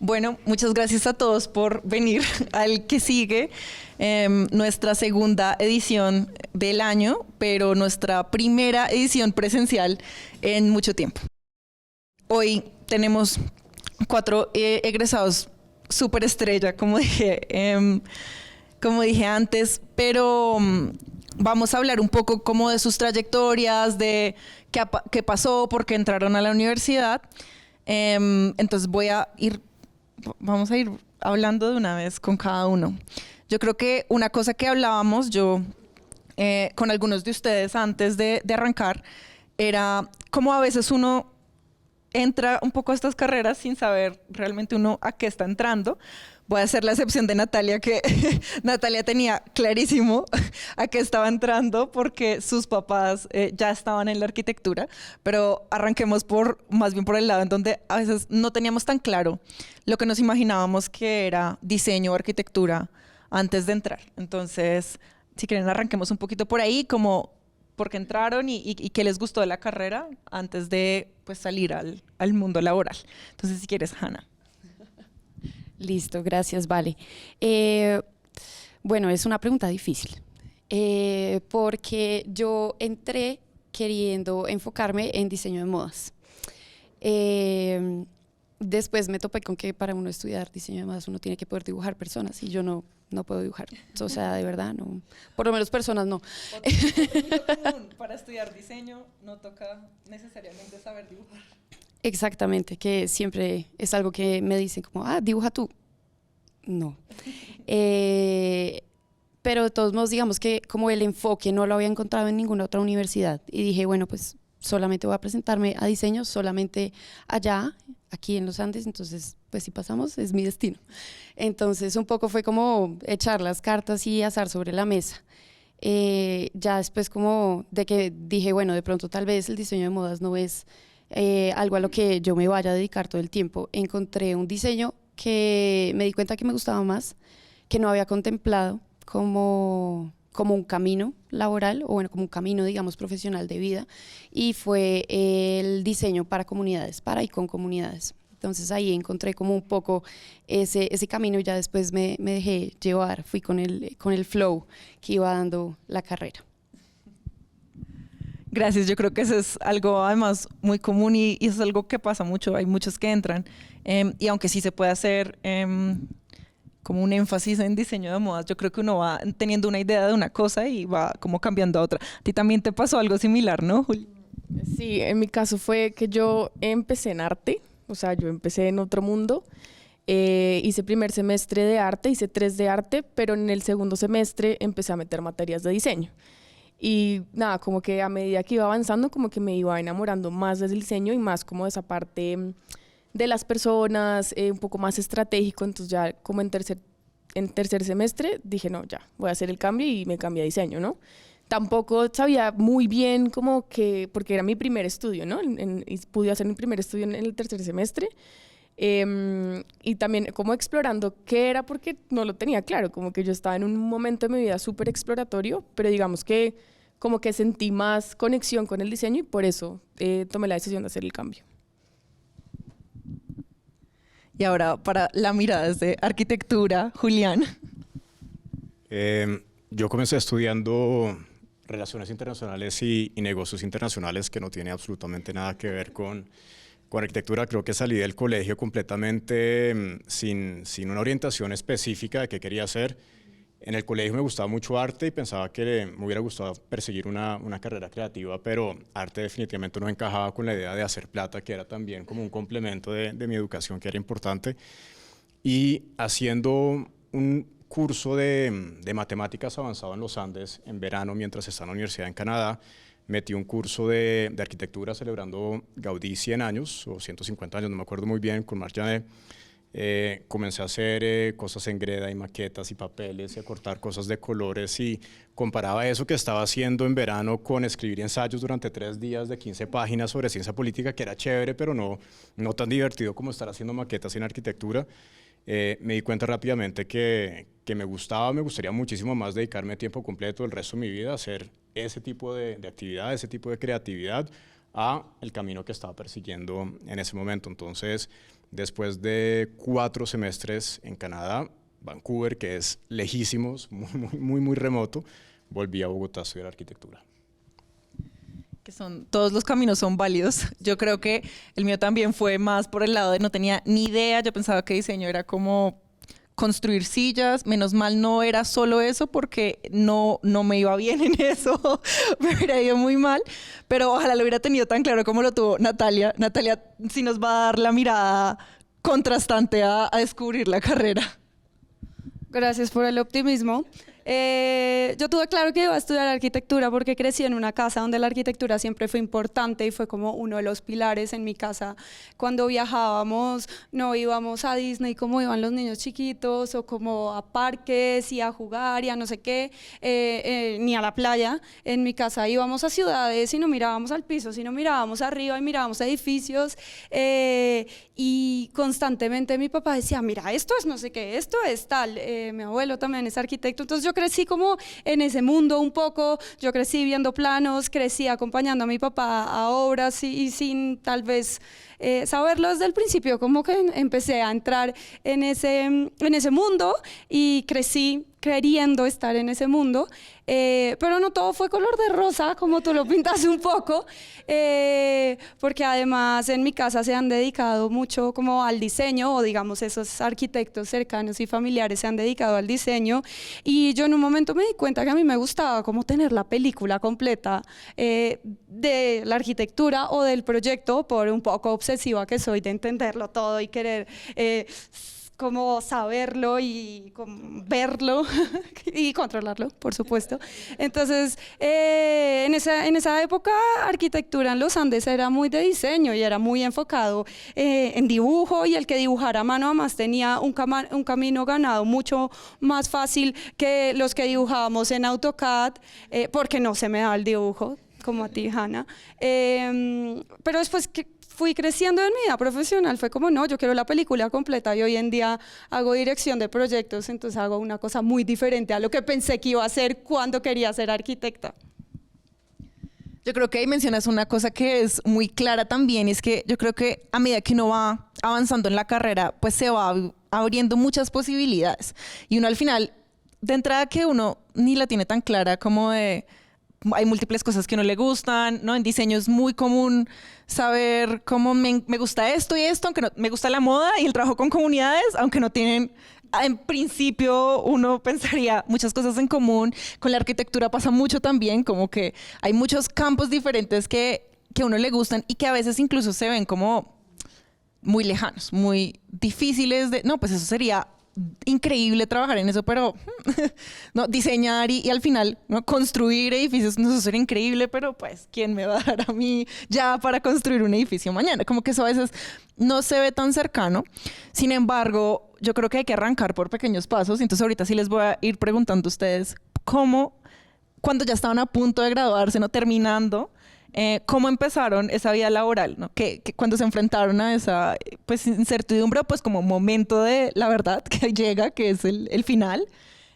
Bueno, muchas gracias a todos por venir al que sigue, nuestra segunda edición del año, pero nuestra primera edición presencial en mucho tiempo. Hoy tenemos 4 egresados súper estrella, como dije antes, pero vamos a hablar un poco como de sus trayectorias, de qué pasó, por qué entraron a la universidad. Entonces vamos a ir hablando de una vez con cada uno. Yo creo que una cosa que hablábamos con algunos de ustedes antes de arrancar era cómo a veces uno entra un poco a estas carreras sin saber realmente uno a qué está entrando. Voy a hacer la excepción de Natalia, que Natalia tenía clarísimo a qué estaba entrando porque sus papás ya estaban en la arquitectura, pero arranquemos más bien por el lado en donde a veces no teníamos tan claro lo que nos imaginábamos que era diseño o arquitectura antes de entrar. Entonces, si quieren, arranquemos un poquito por ahí, como por qué entraron y qué les gustó de la carrera antes de pues, salir al mundo laboral. Entonces, si quieres, Hanna. Listo, gracias, Vale. Bueno, es una pregunta difícil, porque yo entré queriendo enfocarme en diseño de modas. Después me topé con que para uno estudiar diseño de modas uno tiene que poder dibujar personas y yo no puedo dibujar, o sea, de verdad, no, por lo menos personas no. Para estudiar diseño no toca necesariamente saber dibujar. Exactamente, que siempre es algo que me dicen como, dibuja tú. No. Pero de todos modos, digamos que como el enfoque no lo había encontrado en ninguna otra universidad y dije, bueno, pues solamente voy a presentarme a diseño, solamente allá, aquí en los Andes, entonces pues si pasamos es mi destino. Entonces un poco fue como echar las cartas y azar sobre la mesa. Ya después como de que dije, bueno, de pronto tal vez el diseño de modas no es algo a lo que yo me vaya a dedicar todo el tiempo. Encontré un diseño que me di cuenta que me gustaba más, que no había contemplado como un camino laboral, o bueno, como un camino, digamos, profesional de vida, y fue el diseño para comunidades, para y con comunidades. Entonces ahí encontré como un poco ese camino y ya después me dejé llevar, fui con el flow que iba dando la carrera. Gracias, yo creo que eso es algo además muy común y eso es algo que pasa mucho, hay muchos que entran y aunque sí se puede hacer como un énfasis en diseño de modas, yo creo que uno va teniendo una idea de una cosa y va como cambiando a otra. ¿A ti también te pasó algo similar, no, Juli? Sí, en mi caso fue que yo empecé en arte, o sea, yo empecé en otro mundo. Hice primer semestre de arte, hice 3 de arte, pero en el segundo semestre empecé a meter materias de diseño. Y nada, como que a medida que iba avanzando, como que me iba enamorando más del diseño y más como de esa parte de las personas, un poco más estratégico. Entonces ya como en tercer semestre dije, no, ya, voy a hacer el cambio y me cambié a diseño, ¿no? Tampoco sabía muy bien como que, porque era mi primer estudio, ¿no? Y pude hacer mi primer estudio en el tercer semestre. Y también como explorando qué era, porque no lo tenía claro, como que yo estaba en un momento de mi vida súper exploratorio, pero digamos que como que sentí más conexión con el diseño y por eso tomé la decisión de hacer el cambio. Y ahora para la mirada desde arquitectura, Julián. Yo comencé estudiando Relaciones Internacionales y Negocios Internacionales, que no tiene absolutamente nada que ver con arquitectura. Creo que salí del colegio completamente sin una orientación específica de qué quería hacer. En el colegio me gustaba mucho arte y pensaba que me hubiera gustado perseguir una carrera creativa, pero arte definitivamente no encajaba con la idea de hacer plata, que era también como un complemento de mi educación, que era importante. Y haciendo un curso de matemáticas avanzado en los Andes en verano, mientras estaba en la universidad en Canadá, metí un curso de arquitectura celebrando Gaudí 100 años, o 150 años, no me acuerdo muy bien, con Marc Janet. Comencé a hacer cosas en greda y maquetas y papeles y a cortar cosas de colores y comparaba eso que estaba haciendo en verano con escribir ensayos durante 3 días de 15 páginas sobre ciencia política, que era chévere, pero no tan divertido como estar haciendo maquetas en arquitectura. Me di cuenta rápidamente que me gustaría muchísimo más dedicarme tiempo completo el resto de mi vida a hacer ese tipo de actividad, ese tipo de creatividad, a el camino que estaba persiguiendo en ese momento. Entonces Después de 4 semestres en Canadá, Vancouver, que es lejísimos, muy remoto, volví a Bogotá a estudiar arquitectura. Que todos los caminos son válidos. Yo creo que el mío también fue más por el lado de no tenía ni idea. Yo pensaba que diseño era como construir sillas. Menos mal no era solo eso porque no me iba bien en eso. Me hubiera ido muy mal. Pero ojalá lo hubiera tenido tan claro como lo tuvo Natalia. Natalia sí nos va a dar la mirada contrastante a descubrir la carrera. Gracias por el optimismo. Yo tuve claro que iba a estudiar arquitectura porque crecí en una casa donde la arquitectura siempre fue importante y fue como uno de los pilares en mi casa. Cuando viajábamos, no íbamos a Disney como iban los niños chiquitos o como a parques y a jugar y a no sé qué, ni a la playa. En mi casa íbamos a ciudades y no mirábamos al piso, sino mirábamos arriba y mirábamos edificios y constantemente mi papá decía, mira, esto es no sé qué, esto es tal. Mi abuelo también es arquitecto, entonces yo crecí como en ese mundo un poco, yo crecí viendo planos, crecí acompañando a mi papá a obras y sin tal vez saberlo desde el principio, como que empecé a entrar en ese mundo y crecí queriendo estar en ese mundo, pero no todo fue color de rosa, como tú lo pintaste un poco, porque además en mi casa se han dedicado mucho como al diseño, o digamos esos arquitectos cercanos y familiares se han dedicado al diseño, y yo en un momento me di cuenta que a mí me gustaba como tener la película completa de la arquitectura o del proyecto, por un poco obsesiva que soy de entenderlo todo y querer como saberlo y verlo y controlarlo, por supuesto. Entonces, en esa época, arquitectura en los Andes era muy de diseño y era muy enfocado en dibujo, y el que dibujara mano a mano tenía un camino ganado mucho más fácil que los que dibujábamos en AutoCAD, porque no se me da el dibujo, como a ti, Hanna. Pero después que fui creciendo en mi vida profesional, fue como, no, yo quiero la película completa, y hoy en día hago dirección de proyectos, entonces hago una cosa muy diferente a lo que pensé que iba a hacer cuando quería ser arquitecta. Yo creo que ahí mencionas una cosa que es muy clara también, es que yo creo que a medida que uno va avanzando en la carrera, pues se va abriendo muchas posibilidades, y uno al final, de entrada que uno ni la tiene tan clara como de... Hay múltiples cosas que no le gustan, ¿no? En diseño es muy común saber cómo me gusta esto y esto, aunque no, me gusta la moda y el trabajo con comunidades, aunque no tienen, en principio uno pensaría muchas cosas en común. Con la arquitectura pasa mucho también, como que hay muchos campos diferentes que a uno le gustan y que a veces incluso se ven como muy lejanos, muy difíciles de... No, pues eso sería... increíble trabajar en eso, pero no, diseñar y al final, ¿no?, construir edificios, no, eso sería increíble, pero pues ¿quién me va a dar a mí ya para construir un edificio mañana? Como que eso a veces no se ve tan cercano. Sin embargo, yo creo que hay que arrancar por pequeños pasos. Entonces ahorita sí les voy a ir preguntando a ustedes cómo, cuando ya estaban a punto de graduarse, no terminando, ¿cómo empezaron esa vida laboral? ¿No? Que cuando se enfrentaron a esa pues, incertidumbre, pues como momento de la verdad que llega, que es el final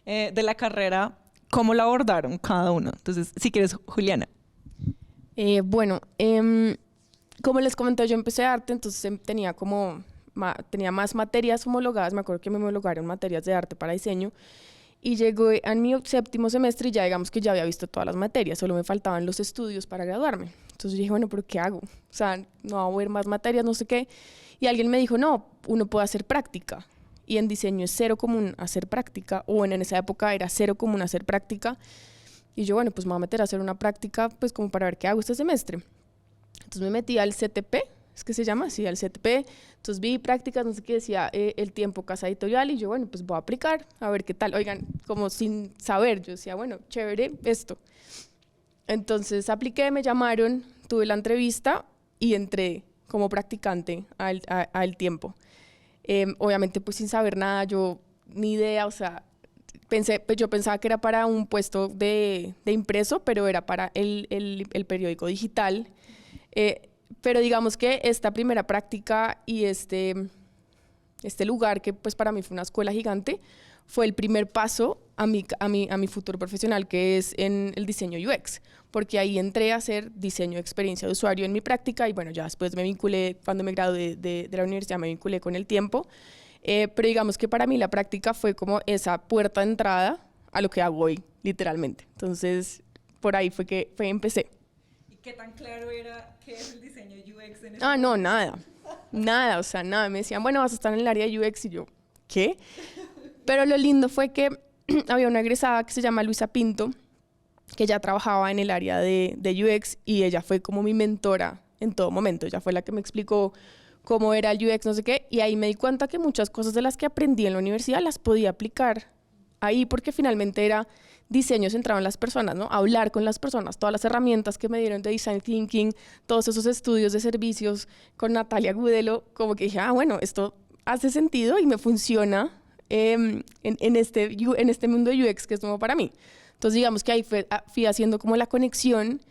de la carrera, ¿cómo la abordaron cada uno? Entonces, si quieres, Juliana. Como les comenté, yo empecé arte, entonces tenía más materias homologadas. Me acuerdo que me homologaron materias de arte para diseño. Y llegó a mi 7º semestre y ya digamos que ya había visto todas las materias, solo me faltaban los estudios para graduarme. Entonces dije, bueno, ¿pero qué hago? O sea, no va a haber más materias, no sé qué. Y alguien me dijo, no, uno puede hacer práctica. Y en diseño es cero común hacer práctica, o en esa época era cero común hacer práctica. Y yo, bueno, pues me voy a meter a hacer una práctica, pues como para ver qué hago este semestre. Entonces me metí al CTP, es que se llama así, al CTP. Entonces vi prácticas, no sé qué decía, el tiempo, casa editorial, y yo, bueno, pues voy a aplicar, a ver qué tal. Oigan, como sin saber, yo decía, bueno, chévere esto. Entonces apliqué, me llamaron, tuve la entrevista y entré como practicante al tiempo. Obviamente, pues sin saber nada, yo ni idea, o sea, yo pensaba que era para un puesto de impreso, pero era para el periódico digital. Pero digamos que esta primera práctica y este lugar, que pues para mí fue una escuela gigante, fue el primer paso a mi futuro profesional, que es en el diseño UX, porque ahí entré a hacer diseño de experiencia de usuario en mi práctica y bueno, ya después me vinculé, cuando me gradué de la universidad, me vinculé con el tiempo. Pero digamos que para mí la práctica fue como esa puerta de entrada a lo que hago hoy, literalmente. Entonces, por ahí fue que empecé. ¿Y qué tan claro era qué es el diseño UX en No, nada, o sea, nada. Me decían, bueno, vas a estar en el área de UX y yo, ¿qué? Pero lo lindo fue que había una egresada que se llama Luisa Pinto, que ya trabajaba en el área de UX y ella fue como mi mentora en todo momento. Ella fue la que me explicó cómo era el UX, no sé qué, y ahí me di cuenta que muchas cosas de las que aprendí en la universidad las podía aplicar ahí porque finalmente era diseño centrado en las personas, ¿no? Hablar con las personas, todas las herramientas que me dieron de Design Thinking, todos esos estudios de servicios con Natalia Gudelo, como que dije, bueno, esto hace sentido y me funciona en este mundo de UX que es nuevo para mí. Entonces digamos que ahí fui haciendo como la conexión.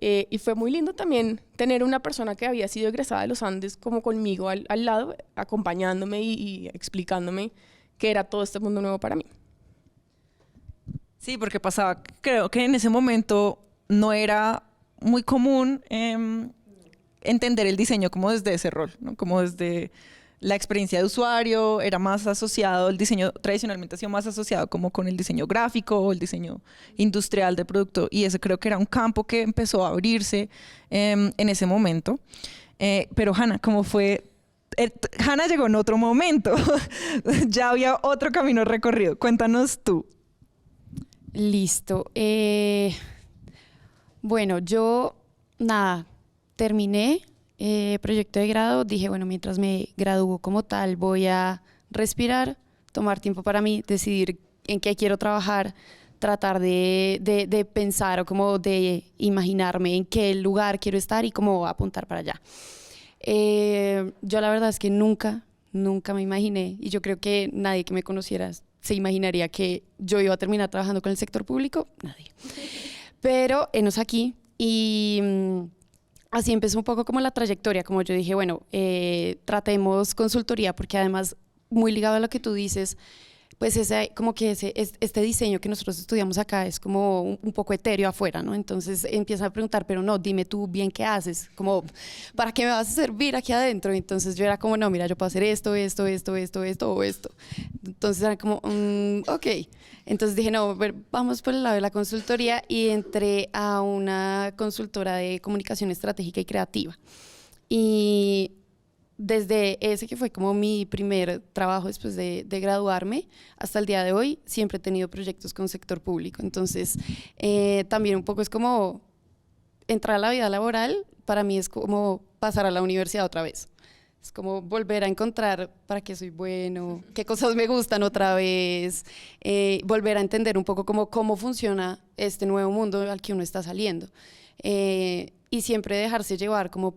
Y fue muy lindo también tener una persona que había sido egresada de los Andes como conmigo al lado, acompañándome y explicándome qué era todo este mundo nuevo para mí. Sí, porque pasaba, creo que en ese momento no era muy común entender el diseño como desde ese rol, ¿no? Como desde la experiencia de usuario, era más asociado, el diseño tradicionalmente ha sido más asociado como con el diseño gráfico o el diseño industrial de producto, y ese creo que era un campo que empezó a abrirse en ese momento. Pero Hanna, ¿cómo fue? Hanna llegó en otro momento, ya había otro camino recorrido. Cuéntanos tú. Listo. Bueno, yo, nada, terminé proyecto de grado, dije, bueno, mientras me gradúo como tal, voy a respirar, tomar tiempo para mí, decidir en qué quiero trabajar, tratar de pensar o como de imaginarme en qué lugar quiero estar y cómo apuntar para allá. Yo la verdad es que nunca me imaginé, y yo creo que nadie que me conociera se imaginaría que yo iba a terminar trabajando con el sector público, nadie. Pero enos aquí y así empezó un poco como la trayectoria, como yo dije, bueno, tratemos consultoría, porque además, muy ligado a lo que tú dices, pues como que este diseño que nosotros estudiamos acá es como un poco etéreo afuera, ¿no? Entonces empiezan a preguntar, pero no, dime tú bien qué haces, como, ¿para qué me vas a servir aquí adentro? Entonces yo era como, no, mira, yo puedo hacer esto o esto. Entonces era como, ok. Entonces dije, no, vamos por el lado de la consultoría y entré a una consultora de comunicación estratégica y creativa. Y desde ese que fue como mi primer trabajo después de graduarme hasta el día de hoy, siempre he tenido proyectos con sector público. Entonces, también un poco es como entrar a la vida laboral, para mí es como pasar a la universidad otra vez. Es como volver a encontrar para qué soy bueno, qué cosas me gustan otra vez, volver a entender un poco cómo funciona este nuevo mundo al que uno está saliendo. Y siempre dejarse llevar como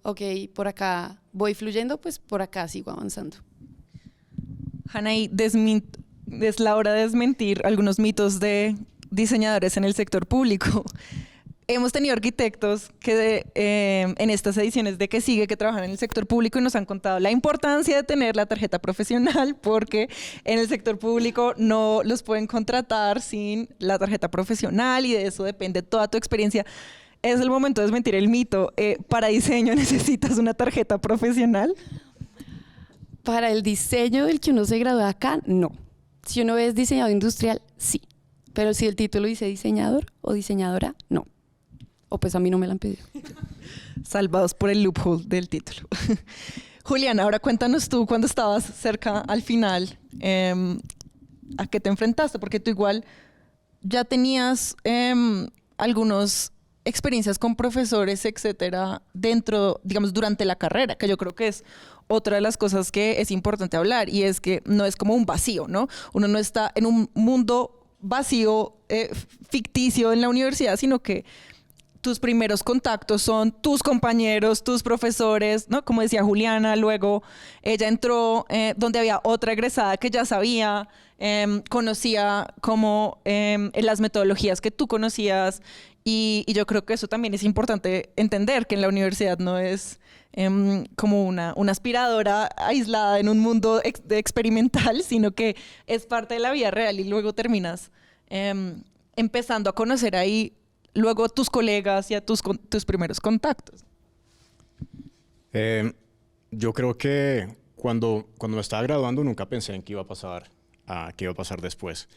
ok, por acá voy fluyendo, pues por acá sigo avanzando. Hanna, y es la hora de desmentir algunos mitos de diseñadores en el sector público. Hemos tenido arquitectos que en estas ediciones de Que Sigue, que trabajan en el sector público y nos han contado la importancia de tener la tarjeta profesional, porque en el sector público no los pueden contratar sin la tarjeta profesional y de eso depende toda tu experiencia. Es el momento de desmentir el mito. ¿Para diseño necesitas una tarjeta profesional? Para el diseño del que uno se gradúa acá, no. Si uno es diseñador industrial, sí. Pero si el título dice diseñador o diseñadora, no. O pues a mí no me la han pedido. Salvados por el loophole del título. Juliana, ahora cuéntanos tú, cuando estabas cerca al final, ¿a qué te enfrentaste? Porque tú igual ya tenías algunas experiencias con profesores, etcétera, dentro, digamos, durante la carrera, que yo creo que es otra de las cosas que es importante hablar, y es que no es como un vacío, ¿no? Uno no está en un mundo vacío, ficticio en la universidad, sino que tus primeros contactos son tus compañeros, tus profesores, ¿no? Como decía Juliana, luego ella entró donde había otra egresada que ya sabía, conocía como las metodologías que tú conocías y yo creo que eso también es importante entender, que en la universidad no es como una aspiradora aislada en un mundo experimental, sino que es parte de la vida real y luego terminas empezando a conocer ahí luego tus colegas y a tus primeros contactos. Yo creo que cuando me estaba graduando nunca pensé en qué iba a pasar después.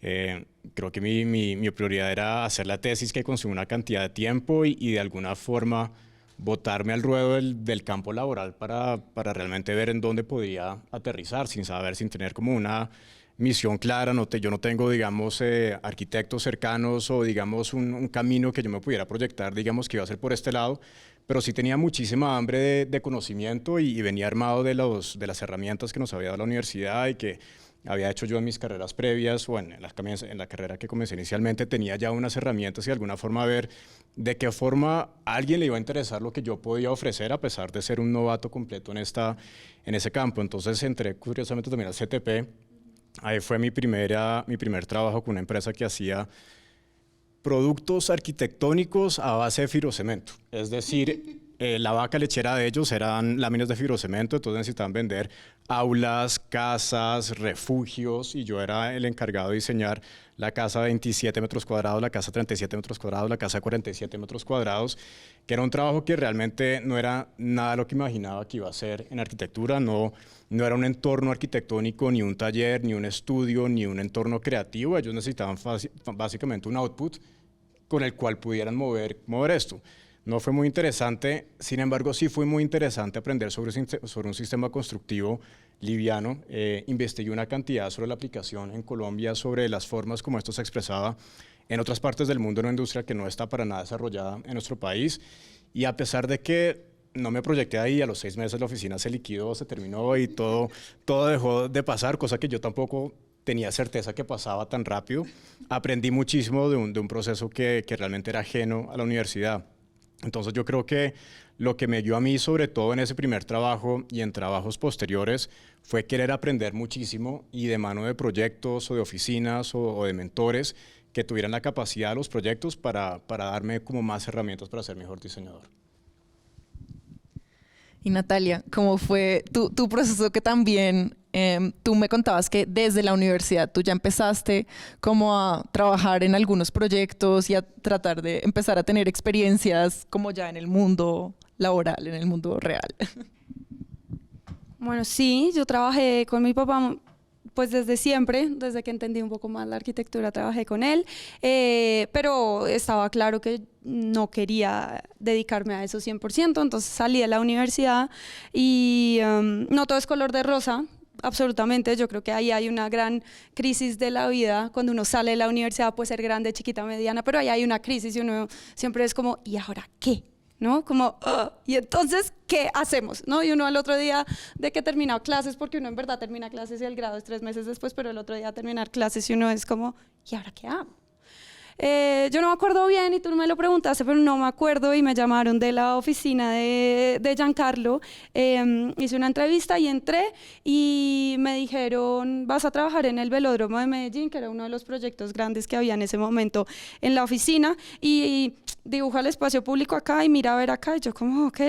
Creo que mi prioridad era hacer la tesis que consume una cantidad de tiempo y de alguna forma botarme al ruedo del campo laboral para realmente ver en dónde podía aterrizar sin tener como una misión clara. Yo no tengo, digamos, arquitectos cercanos o, digamos, un camino que yo me pudiera proyectar, digamos, que iba a ser por este lado, pero sí tenía muchísima hambre de conocimiento y venía armado de las herramientas que nos había dado la universidad y que había hecho yo en mis carreras previas o en la carrera que comencé inicialmente. Tenía ya unas herramientas y de alguna forma ver de qué forma a alguien le iba a interesar lo que yo podía ofrecer a pesar de ser un novato completo en ese campo. Entonces entré curiosamente también al CTP. Ahí fue mi primer trabajo con una empresa que hacía productos arquitectónicos a base de fibrocemento. Es decir, la vaca lechera de ellos eran láminas de fibrocemento, entonces necesitaban vender aulas, casas, refugios, y yo era el encargado de diseñar la casa de 27 metros cuadrados, la casa de 37 metros cuadrados, la casa de 47 metros cuadrados, que era un trabajo que realmente no era nada de lo que imaginaba que iba a ser en arquitectura. No era un entorno arquitectónico, ni un taller, ni un estudio, ni un entorno creativo. Ellos necesitaban básicamente un output con el cual pudieran mover esto. No fue muy interesante, sin embargo sí fue muy interesante aprender sobre un sistema constructivo liviano. Investigué una cantidad sobre la aplicación en Colombia, sobre las formas como esto se expresaba en otras partes del mundo, en una industria que no está para nada desarrollada en nuestro país, y a pesar de que no me proyecté ahí, a los 6 meses la oficina se liquidó, se terminó y todo dejó de pasar, cosa que yo tampoco tenía certeza que pasaba tan rápido. Aprendí muchísimo de un proceso que realmente era ajeno a la universidad. Entonces yo creo que lo que me dio a mí, sobre todo en ese primer trabajo y en trabajos posteriores, fue querer aprender muchísimo y de mano de proyectos o de oficinas o de mentores que tuvieran la capacidad de los proyectos para darme como más herramientas para ser mejor diseñador. Y Natalia, ¿cómo fue tu proceso? Que también tú me contabas que desde la universidad tú ya empezaste como a trabajar en algunos proyectos y a tratar de empezar a tener experiencias como ya en el mundo laboral, en el mundo real. Bueno, sí, yo trabajé con mi papá pues desde siempre, desde que entendí un poco más la arquitectura, trabajé con él, pero estaba claro que no quería dedicarme a eso 100%, entonces salí de la universidad y no todo es color de rosa, absolutamente. Yo creo que ahí hay una gran crisis de la vida. Cuando uno sale de la universidad puede ser grande, chiquita, mediana, pero ahí hay una crisis y uno siempre es como, ¿y ahora qué? ¿No? Como, ¿y entonces qué hacemos? ¿No? Y uno al otro día de que terminado clases, porque uno en verdad termina clases y el grado es 3 meses después, pero el otro día terminar clases y uno es como, ¿y ahora qué hago? Yo no me acuerdo bien y tú me lo preguntaste, pero no me acuerdo, y me llamaron de la oficina de Giancarlo. Hice una entrevista y entré y me dijeron, vas a trabajar en el velódromo de Medellín, que era uno de los proyectos grandes que había en ese momento en la oficina, y dibuja el espacio público acá y mira a ver acá. Y yo como, ok,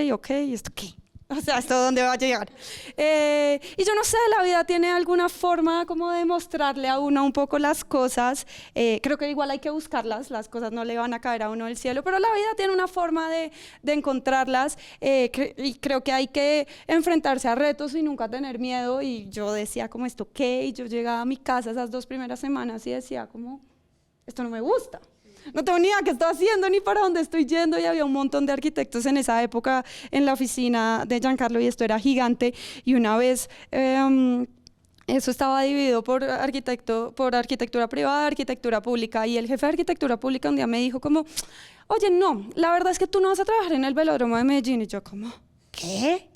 ¿y esto qué? O sea, ¿hasta dónde va a llegar? Y yo no sé, la vida tiene alguna forma como de mostrarle a uno un poco las cosas. Creo que igual hay que buscarlas, las cosas no le van a caer a uno del cielo, pero la vida tiene una forma de encontrarlas, y creo que hay que enfrentarse a retos y nunca tener miedo. Y yo decía como, ¿esto qué? Y yo llegaba a mi casa esas 2 primeras semanas y decía como, esto no me gusta. No tengo ni idea qué estoy haciendo ni para dónde estoy yendo, y había un montón de arquitectos en esa época en la oficina de Giancarlo y esto era gigante. Y una vez eso estaba dividido por arquitectura privada, arquitectura pública, y el jefe de arquitectura pública un día me dijo como, oye, no, la verdad es que tú no vas a trabajar en el velódromo de Medellín. Y yo como, ¿qué?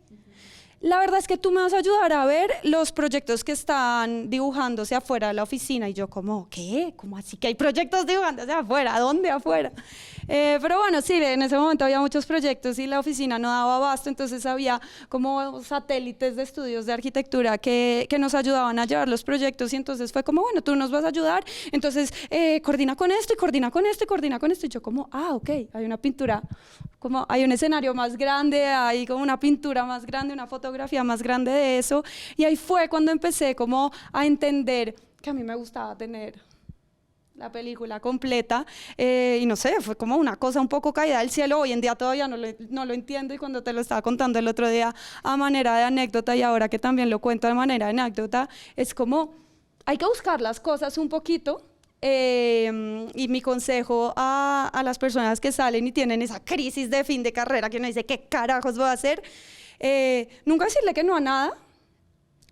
la verdad es que tú me vas a ayudar a ver los proyectos que están dibujándose afuera de la oficina. Y yo como, ¿qué? ¿Cómo así que hay proyectos dibujándose afuera? ¿Dónde afuera? Pero bueno, sí, en ese momento había muchos proyectos y la oficina no daba abasto, entonces había como satélites de estudios de arquitectura que nos ayudaban a llevar los proyectos y entonces fue como, bueno, tú nos vas a ayudar, entonces coordina con esto y coordina con esto y coordina con esto. Y yo como, ok, hay una pintura, como hay un escenario más grande, hay como una pintura más grande, una fotografía más grande de eso. Y ahí fue cuando empecé como a entender que a mí me gustaba tener la película completa, y no sé, fue como una cosa un poco caída del cielo. Hoy en día todavía no lo entiendo, y cuando te lo estaba contando el otro día a manera de anécdota, y ahora que también lo cuento de manera de anécdota, es como hay que buscar las cosas un poquito. Y mi consejo a las personas que salen y tienen esa crisis de fin de carrera, que uno dice, ¿qué carajos voy a hacer? Nunca decirle que no a nada.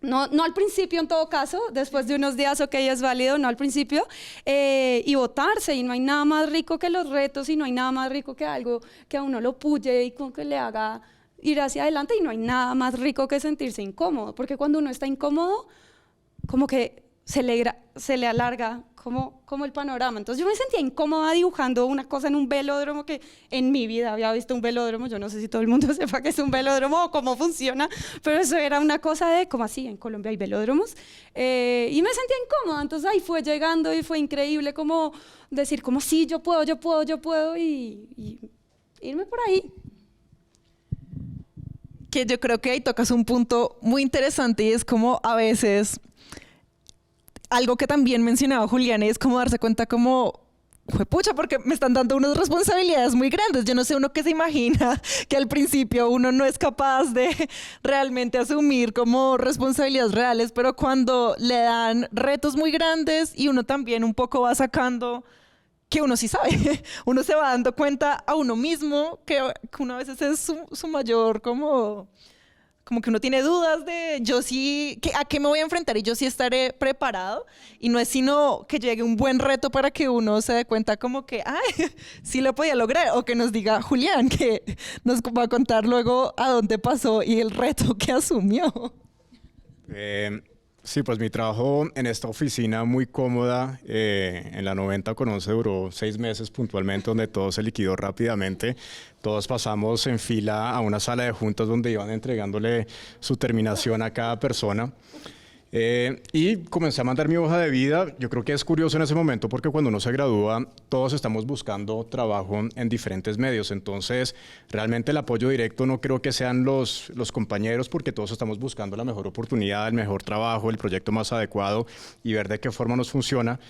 No al principio, en todo caso, después de unos días, ok, es válido, no al principio, y votarse. Y no hay nada más rico que los retos, y no hay nada más rico que algo que a uno lo puye y como que le haga ir hacia adelante, y no hay nada más rico que sentirse incómodo, porque cuando uno está incómodo, como que se le alarga como el panorama. Entonces yo me sentía incómoda dibujando una cosa en un velódromo, que en mi vida había visto un velódromo. Yo no sé si todo el mundo sepa qué es un velódromo o cómo funciona, pero eso era una cosa de, como así, en Colombia hay velódromos, y me sentía incómoda. Entonces ahí fue llegando y fue increíble como decir, como sí, yo puedo, y irme por ahí. Que yo creo que ahí tocas un punto muy interesante, y es como a veces algo que también mencionaba Julián, es como darse cuenta como, pucha, porque me están dando unas responsabilidades muy grandes. Yo no sé uno que se imagina que al principio uno no es capaz de realmente asumir como responsabilidades reales, pero cuando le dan retos muy grandes y uno también un poco va sacando que uno sí sabe, uno se va dando cuenta a uno mismo que uno a veces es su mayor como que uno tiene dudas de yo sí, ¿a qué me voy a enfrentar? Y yo sí estaré preparado. Y no es sino que llegue un buen reto para que uno se dé cuenta como que, sí lo podía lograr. O que nos diga Julián, que nos va a contar luego a dónde pasó y el reto que asumió. Sí, pues mi trabajo en esta oficina muy cómoda, en la 90 con 11 duró 6 meses puntualmente, donde todo se liquidó rápidamente. Todos pasamos en fila a una sala de juntas donde iban entregándole su terminación a cada persona. Y comencé a mandar mi hoja de vida. Yo creo que es curioso en ese momento porque cuando uno se gradúa, todos estamos buscando trabajo en diferentes medios. Entonces, realmente el apoyo directo no creo que sean los compañeros, porque todos estamos buscando la mejor oportunidad, el mejor trabajo, el proyecto más adecuado y ver de qué forma nos funciona.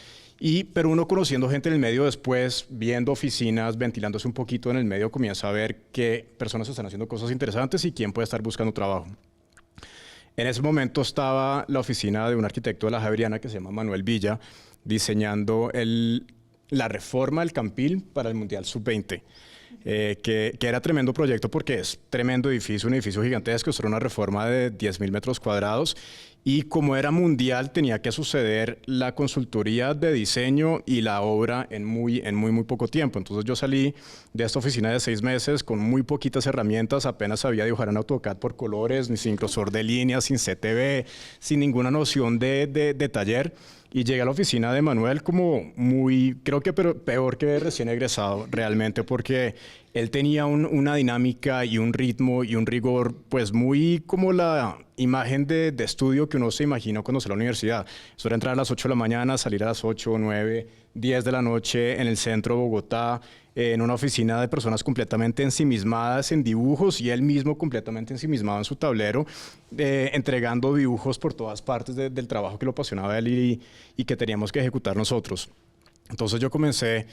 Pero uno conociendo gente en el medio después, viendo oficinas, ventilándose un poquito en el medio, comienza a ver qué personas están haciendo cosas interesantes y quién puede estar buscando trabajo. En ese momento estaba la oficina de un arquitecto de la Javeriana que se llama Manuel Villa, diseñando la reforma del Campín para el Mundial Sub-20, que era tremendo proyecto porque es tremendo edificio, un edificio gigantesco, era una reforma de 10.000 metros cuadrados, y como era mundial tenía que suceder la consultoría de diseño y la obra en muy poco tiempo. Entonces yo salí de esta oficina de 6 meses con muy poquitas herramientas, apenas sabía dibujar en AutoCAD por colores, ni sin grosor de líneas, sin CTV, sin ninguna noción de taller. Y llegué a la oficina de Manuel como creo que peor que recién egresado realmente, porque él tenía una dinámica y un ritmo y un rigor pues muy como la imagen de estudio que uno se imagina cuando sale a la universidad. Eso era entrar a las 8 de la mañana, salir a las 8, 9, 10 de la noche en el centro de Bogotá, en una oficina de personas completamente ensimismadas en dibujos y él mismo completamente ensimismado en su tablero, entregando dibujos por todas partes del trabajo que lo apasionaba a él y que teníamos que ejecutar nosotros. Entonces yo comencé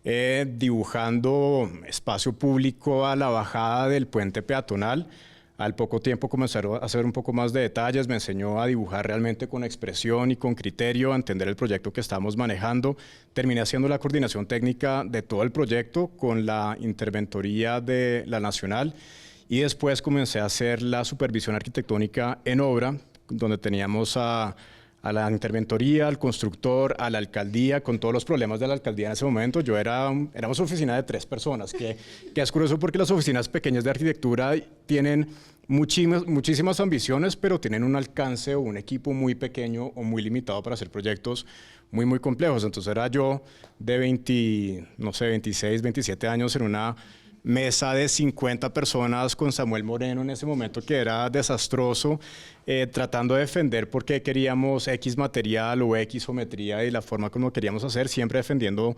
dibujando espacio público a la bajada del puente peatonal. Al poco tiempo comencé a hacer un poco más de detalles, me enseñó a dibujar realmente con expresión y con criterio, a entender el proyecto que estábamos manejando. Terminé haciendo la coordinación técnica de todo el proyecto con la interventoría de la Nacional, y después comencé a hacer la supervisión arquitectónica en obra, donde teníamos a a la interventoría, al constructor, a la alcaldía, con todos los problemas de la alcaldía en ese momento. Éramos oficina de 3 personas, que es curioso porque las oficinas pequeñas de arquitectura tienen muchísimas ambiciones, pero tienen un alcance o un equipo muy pequeño o muy limitado para hacer proyectos muy complejos. Entonces era yo de 26, 27 años en una mesa de 50 personas con Samuel Moreno en ese momento, que era desastroso, tratando de defender por qué queríamos X material o X geometría y la forma como queríamos hacer, siempre defendiendo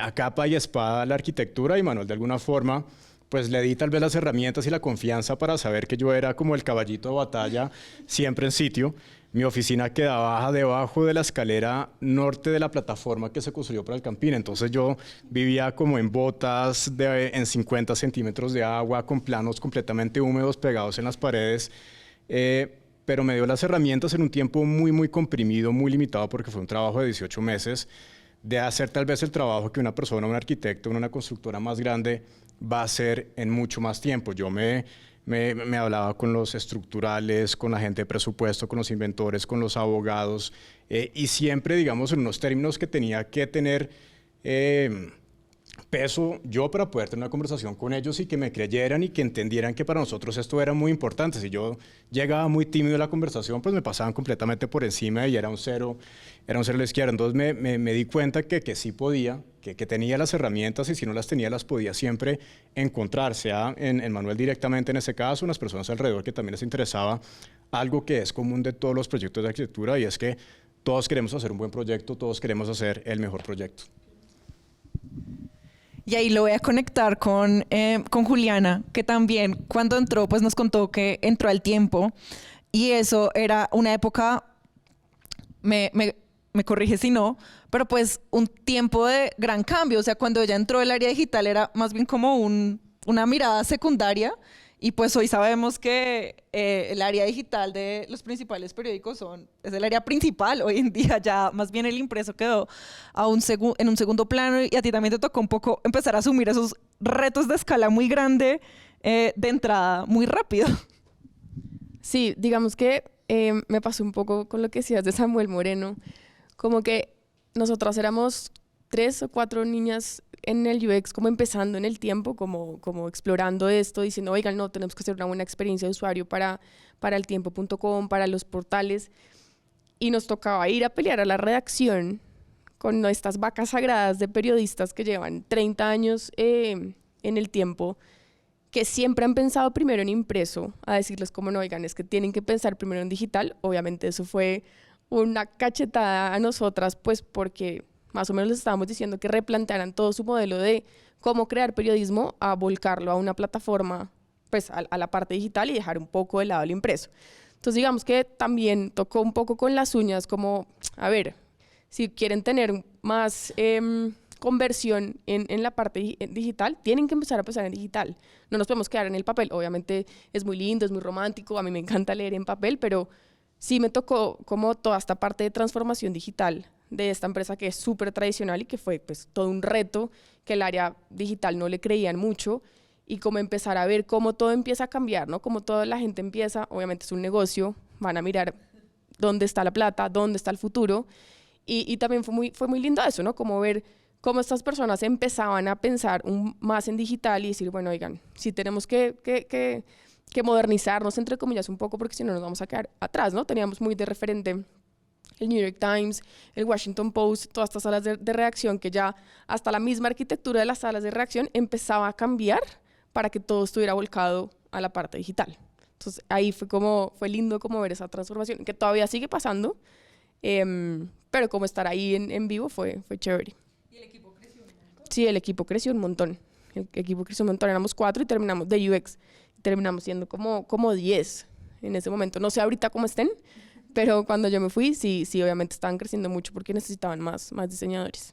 a capa y espada la arquitectura, y Manuel de alguna forma pues le di tal vez las herramientas y la confianza para saber que yo era como el caballito de batalla siempre en sitio. Mi oficina quedaba debajo de la escalera norte de la plataforma que se construyó para el Campín. Entonces yo vivía como en botas en 50 centímetros de agua, con planos completamente húmedos pegados en las paredes. Pero me dio las herramientas en un tiempo muy comprimido, muy limitado, porque fue un trabajo de 18 meses, de hacer tal vez el trabajo que una persona, un arquitecto, una constructora más grande va a hacer en mucho más tiempo. Yo me hablaba con los estructurales, con la gente de presupuesto, con los inventores, con los abogados, y siempre, digamos, en unos términos que tenía que tener peso yo para poder tener una conversación con ellos y que me creyeran y que entendieran que para nosotros esto era muy importante. Si yo llegaba muy tímido a la conversación, pues me pasaban completamente por encima y era un cero a la izquierda. Entonces me di cuenta que sí podía, que tenía las herramientas, y si no las tenía, las podía siempre encontrar, sea en Manuel directamente en ese caso, en las personas alrededor que también les interesaba algo que es común de todos los proyectos de arquitectura, y es que todos queremos hacer un buen proyecto, todos queremos hacer el mejor proyecto. Y ahí lo voy a conectar con Juliana, que también cuando entró pues nos contó que entró al tiempo, y eso era una época, me corrige si no, pero pues un tiempo de gran cambio. O sea, cuando ella entró el área digital era más bien como una mirada secundaria, y pues hoy sabemos que el área digital de los principales periódicos es el área principal. Hoy en día ya más bien el impreso quedó en un segundo plano, y a ti también te tocó un poco empezar a asumir esos retos de escala muy grande de entrada muy rápido. Sí, digamos que me pasó un poco con lo que decías de Samuel Moreno, como que nosotras éramos 3 o 4 niñas en el UX, como empezando en el tiempo, como explorando esto, diciendo, oigan, no, tenemos que hacer una buena experiencia de usuario para eltiempo.com, para los portales, y nos tocaba ir a pelear a la redacción con estas vacas sagradas de periodistas que llevan 30 años en el tiempo, que siempre han pensado primero en impreso, a decirles como, no, oigan, es que tienen que pensar primero en digital. Obviamente eso fue una cachetada a nosotras, pues porque más o menos les estábamos diciendo que replantearan todo su modelo de cómo crear periodismo a volcarlo a una plataforma, pues a la parte digital, y dejar un poco de lado el impreso. Entonces digamos que también tocó un poco con las uñas, como, a ver, si quieren tener más conversión en la parte digital, tienen que empezar a pensar en digital. No nos podemos quedar en el papel. Obviamente es muy lindo, es muy romántico, a mí me encanta leer en papel, pero sí me tocó como toda esta parte de transformación digital de esta empresa que es súper tradicional y que fue pues todo un reto, que el área digital no le creían mucho, y como empezar a ver cómo todo empieza a cambiar, ¿no? Como toda la gente empieza, obviamente es un negocio, van a mirar dónde está la plata, dónde está el futuro, y también fue muy lindo eso, ¿no? Como ver cómo estas personas empezaban a pensar más en digital y decir, bueno, oigan, si tenemos que modernizarnos, entre comillas, un poco, porque si no nos vamos a quedar atrás, ¿no? Teníamos muy de referente el New York Times, el Washington Post, todas estas salas de redacción, que ya hasta la misma arquitectura de las salas de redacción empezaba a cambiar para que todo estuviera volcado a la parte digital. Entonces ahí fue lindo como ver esa transformación, que todavía sigue pasando, pero como estar ahí en vivo fue chévere. ¿Y el equipo creció un montón? Sí, el equipo creció un montón. El equipo creció un montón, éramos 4 y terminamos de UX. Terminamos siendo como 10 en ese momento. No sé ahorita cómo estén, pero cuando yo me fui, sí, obviamente estaban creciendo mucho porque necesitaban más diseñadores.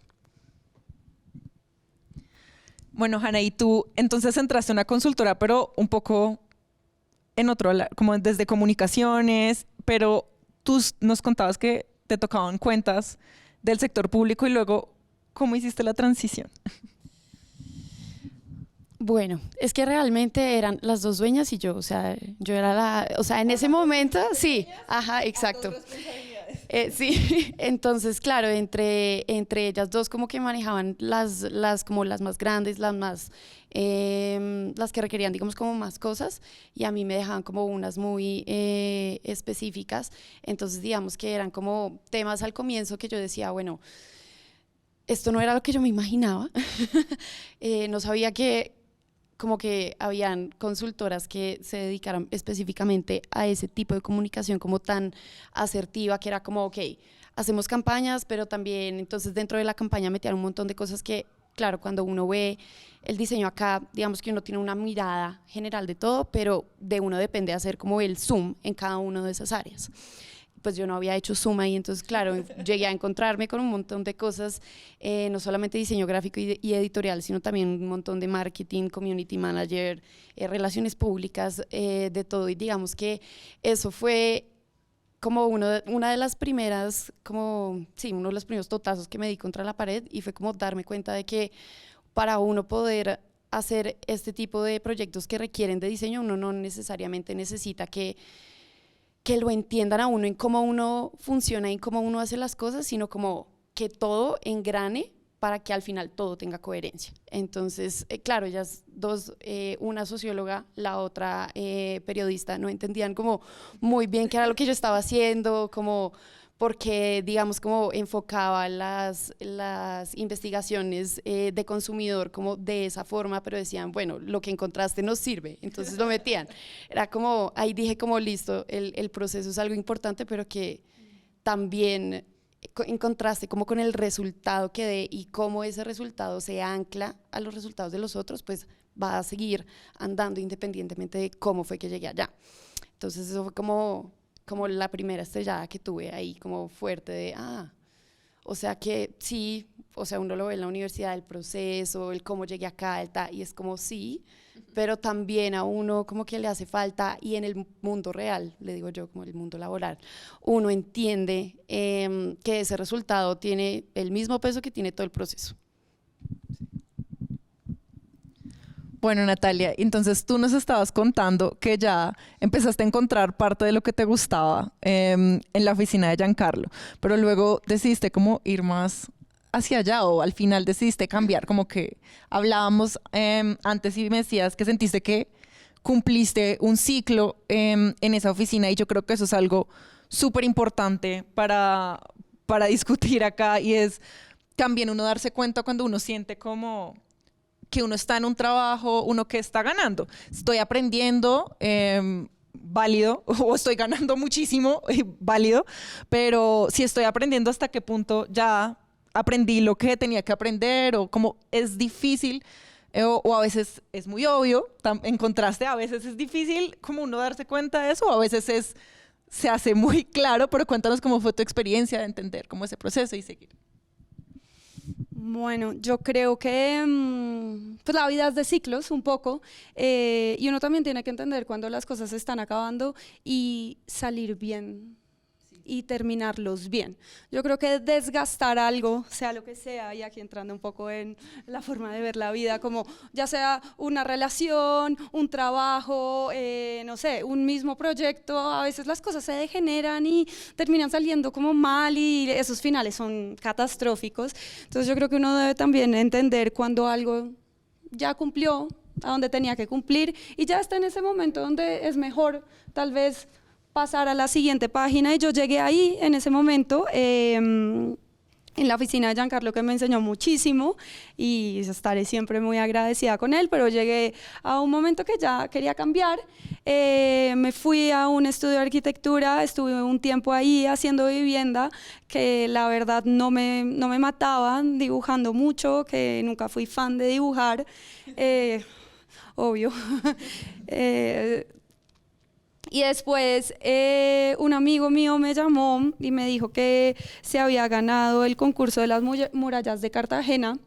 Bueno, Hanna, y tú entonces entraste a una consultora, pero un poco en otro lado, como desde comunicaciones, pero tú nos contabas que te tocaban cuentas del sector público, y luego, ¿cómo hiciste la transición? Bueno, es que realmente eran las dos dueñas y yo, o sea, yo era en ese momento, sí, ajá, exacto. Sí, entonces, claro, entre ellas dos como que manejaban como las más grandes, las que requerían, digamos, como más cosas, y a mí me dejaban como unas muy específicas. Entonces, digamos que eran como temas al comienzo que yo decía, bueno, esto no era lo que yo me imaginaba. No sabía que como que habían consultoras que se dedicaran específicamente a ese tipo de comunicación como tan asertiva, que era como, ok, hacemos campañas, pero también entonces dentro de la campaña metían un montón de cosas que, claro, cuando uno ve el diseño acá, digamos que uno tiene una mirada general de todo, pero de uno depende hacer como el zoom en cada una de esas áreas. Pues yo no había hecho zoom ahí, entonces claro, llegué a encontrarme con un montón de cosas, no solamente diseño gráfico y editorial, sino también un montón de marketing, community manager, relaciones públicas, de todo. Y digamos que eso fue como una de las primeras, sí, uno de los primeros totazos que me di contra la pared, y fue como darme cuenta de que para uno poder hacer este tipo de proyectos que requieren de diseño, uno no necesariamente necesita que lo entiendan a uno en cómo uno funciona y cómo uno hace las cosas, sino como que todo engrane para que al final todo tenga coherencia. Entonces, claro, ellas dos, una socióloga, la otra periodista, no entendían como muy bien qué era lo que yo estaba haciendo, como porque, digamos, como enfocaba las investigaciones de consumidor como de esa forma, pero decían, bueno, lo que encontraste no sirve, entonces lo metían. Era como, ahí dije como, listo, el proceso es algo importante, pero que también en contraste como con el resultado que dé y cómo ese resultado se ancla a los resultados de los otros, pues va a seguir andando independientemente de cómo fue que llegué allá. Entonces eso fue como la primera estrellada que tuve ahí, como fuerte de, o sea que sí, o sea, uno lo ve en la universidad, el proceso, el cómo llegué acá, y es como sí, pero también a uno como que le hace falta, y en el mundo real, le digo yo, como el mundo laboral, uno entiende que ese resultado tiene el mismo peso que tiene todo el proceso. Bueno, Natalia, entonces tú nos estabas contando que ya empezaste a encontrar parte de lo que te gustaba en la oficina de Giancarlo, pero luego decidiste como ir más hacia allá, o al final decidiste cambiar, como que hablábamos antes y me decías que sentiste que cumpliste un ciclo en esa oficina, y yo creo que eso es algo súper importante para discutir acá, y es también uno darse cuenta cuando uno siente como que uno está en un trabajo, uno que está ganando. Estoy aprendiendo, válido, o estoy ganando muchísimo, válido, pero si estoy aprendiendo, hasta qué punto ya aprendí lo que tenía que aprender, o como es difícil, o a veces es muy obvio, en contraste, a veces es difícil como uno darse cuenta de eso, o a veces se hace muy claro, pero cuéntanos cómo fue tu experiencia de entender cómo ese proceso y seguir. Bueno, yo creo que pues la vida es de ciclos un poco, y uno también tiene que entender cuando las cosas se están acabando y salir bien y terminarlos bien. Yo creo que desgastar algo, sea lo que sea, y aquí entrando un poco en la forma de ver la vida, como ya sea una relación, un trabajo, no sé, un mismo proyecto, a veces las cosas se degeneran y terminan saliendo como mal, y esos finales son catastróficos. Entonces yo creo que uno debe también entender cuando algo ya cumplió a donde tenía que cumplir y ya está en ese momento donde es mejor tal vez pasar a la siguiente página, y yo llegué ahí en ese momento en la oficina de Giancarlo, que me enseñó muchísimo y estaré siempre muy agradecida con él, pero llegué a un momento que ya quería cambiar. Me fui a un estudio de arquitectura, estuve un tiempo ahí haciendo vivienda, que la verdad no me mataban, dibujando mucho, que nunca fui fan de dibujar, obvio. Y después un amigo mío me llamó y me dijo que se había ganado el concurso de las murallas de Cartagena,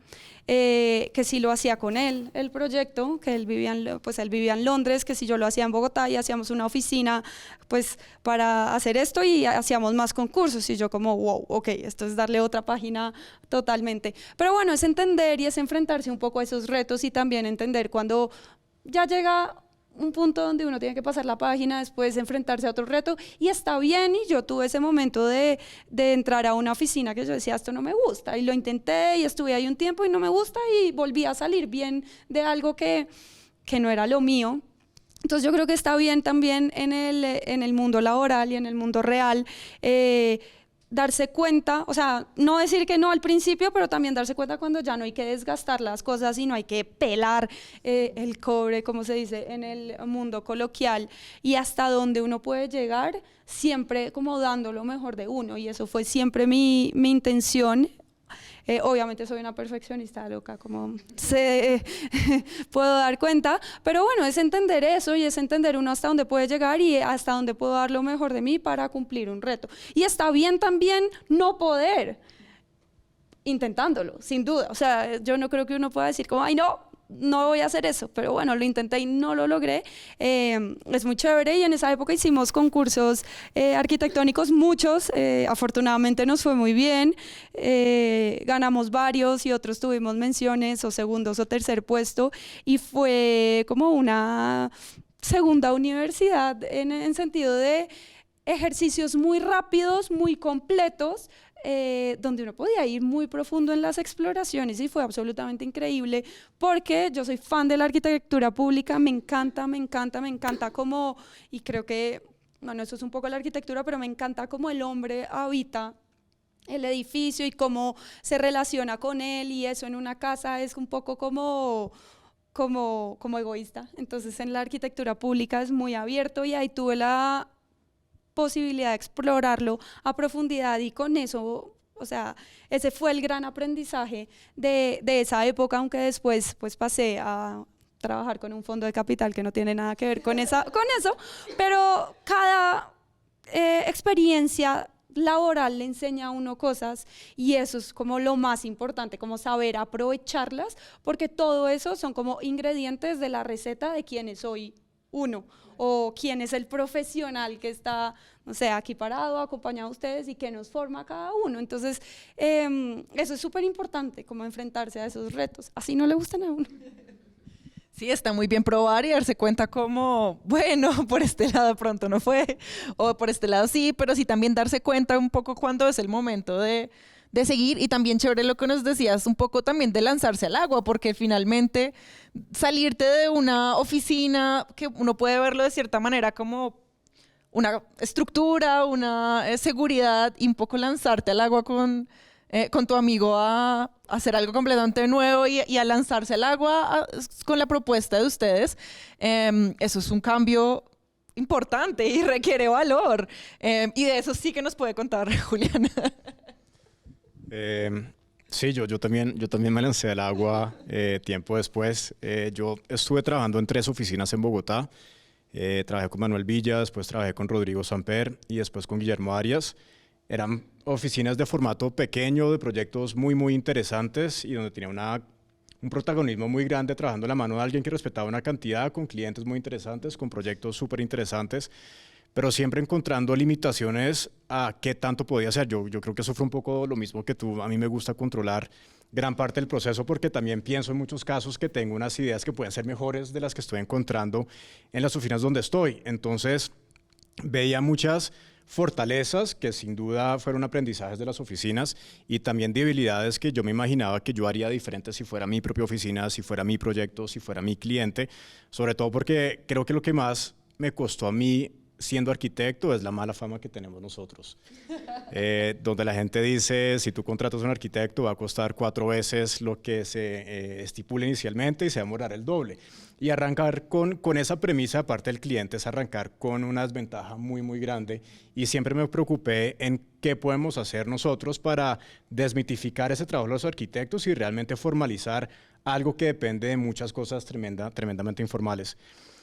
que si lo hacía con él, el proyecto, que él vivía en Londres, que si yo lo hacía en Bogotá, y hacíamos una oficina pues para hacer esto y hacíamos más concursos, y yo como wow, ok, esto es darle otra página totalmente. Pero bueno, es entender y es enfrentarse un poco a esos retos, y también entender cuando ya llega un punto donde uno tiene que pasar la página, después enfrentarse a otro reto, y está bien. Y yo tuve ese momento de entrar a una oficina que yo decía, esto no me gusta, y lo intenté y estuve ahí un tiempo y no me gusta, y volví a salir bien de algo que no era lo mío. Entonces yo creo que está bien también en el mundo laboral y en el mundo real darse cuenta, o sea, no decir que no al principio, pero también darse cuenta cuando ya no hay que desgastar las cosas y no hay que pelar el cobre, como se dice en el mundo coloquial, y hasta dónde uno puede llegar, siempre como dando lo mejor de uno, y eso fue siempre mi intención. Obviamente soy una perfeccionista loca, como se puedo dar cuenta, pero bueno, es entender eso, y es entender uno hasta dónde puede llegar y hasta dónde puedo dar lo mejor de mí para cumplir un reto. Y está bien también no poder, intentándolo, sin duda. O sea, yo no creo que uno pueda decir como, ay, no voy a hacer eso, pero bueno, lo intenté y no lo logré. Es muy chévere, y en esa época hicimos concursos arquitectónicos, muchos, afortunadamente nos fue muy bien, ganamos varios y otros tuvimos menciones o segundos o tercer puesto, y fue como una segunda universidad en sentido de ejercicios muy rápidos, muy completos, donde uno podía ir muy profundo en las exploraciones, y fue absolutamente increíble porque yo soy fan de la arquitectura pública, me encanta como, y creo que, bueno, eso es un poco la arquitectura, pero me encanta cómo el hombre habita el edificio y cómo se relaciona con él, y eso en una casa es un poco como egoísta. Entonces en la arquitectura pública es muy abierto, y ahí tuve la posibilidad de explorarlo a profundidad, y con eso, o sea, ese fue el gran aprendizaje de esa época, aunque después pues pasé a trabajar con un fondo de capital que no tiene nada que ver con eso, pero cada experiencia laboral le enseña a uno cosas, y eso es como lo más importante, como saber aprovecharlas, porque todo eso son como ingredientes de la receta de quién es hoy uno, o quién es el profesional que está, no sé, aquí parado, acompañado a ustedes, y que nos forma a cada uno. Entonces, eso es súper importante, como enfrentarse a esos retos, así no le gustan a uno. Sí, está muy bien probar y darse cuenta como, bueno, por este lado pronto no fue, o por este lado sí, pero sí también darse cuenta un poco cuando es el momento de seguir. Y también chévere lo que nos decías un poco también de lanzarse al agua, porque finalmente salirte de una oficina, que uno puede verlo de cierta manera como una estructura, una seguridad, y un poco lanzarte al agua con tu amigo a hacer algo completamente nuevo, y a lanzarse al agua con la propuesta de ustedes. Eso es un cambio importante y requiere valor. Y de eso sí que nos puede contar Julián. Sí, yo también me lancé al agua tiempo después. Yo estuve trabajando en 3 oficinas en Bogotá. Trabajé con Manuel Villa, después trabajé con Rodrigo Samper y después con Guillermo Arias. Eran oficinas de formato pequeño, de proyectos muy, muy interesantes, y donde tenía un protagonismo muy grande, trabajando de la mano de alguien que respetaba una cantidad, con clientes muy interesantes, con proyectos súper interesantes, pero siempre encontrando limitaciones a qué tanto podía hacer. Yo creo que eso fue un poco lo mismo que tú. A mí me gusta controlar gran parte del proceso, porque también pienso en muchos casos que tengo unas ideas que pueden ser mejores de las que estoy encontrando en las oficinas donde estoy. Entonces veía muchas fortalezas que sin duda fueron aprendizajes de las oficinas, y también debilidades que yo me imaginaba que yo haría diferente si fuera mi propia oficina, si fuera mi proyecto, si fuera mi cliente, sobre todo porque creo que lo que más me costó a mí siendo arquitecto es la mala fama que tenemos nosotros, donde la gente dice, si tú contratas a un arquitecto va a costar 4 veces lo que se estipula inicialmente y se va a demorar el doble. Y arrancar con esa premisa, aparte del cliente, es arrancar con una desventaja muy, muy grande, y siempre me preocupé en qué podemos hacer nosotros para desmitificar ese trabajo de los arquitectos y realmente formalizar algo que depende de muchas cosas tremendamente informales.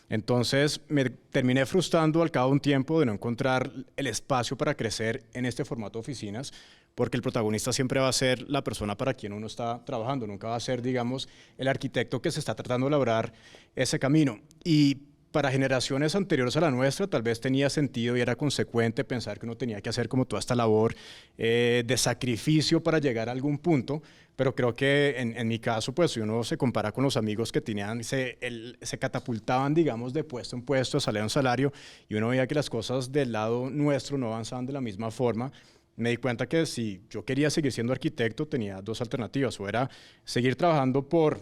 Entonces me terminé frustrando al cabo de un tiempo de no encontrar el espacio para crecer en este formato de oficinas, porque el protagonista siempre va a ser la persona para quien uno está trabajando, nunca va a ser, digamos, el arquitecto que se está tratando de lograr ese camino. Y para generaciones anteriores a la nuestra tal vez tenía sentido y era consecuente pensar que uno tenía que hacer como toda esta labor de sacrificio para llegar a algún punto, pero creo que en mi caso, pues si uno se compara con los amigos que tenían, se catapultaban, digamos, de puesto en puesto, salario en salario, y uno veía que las cosas del lado nuestro no avanzaban de la misma forma. Me di cuenta que si yo quería seguir siendo arquitecto, tenía dos alternativas, o era seguir trabajando por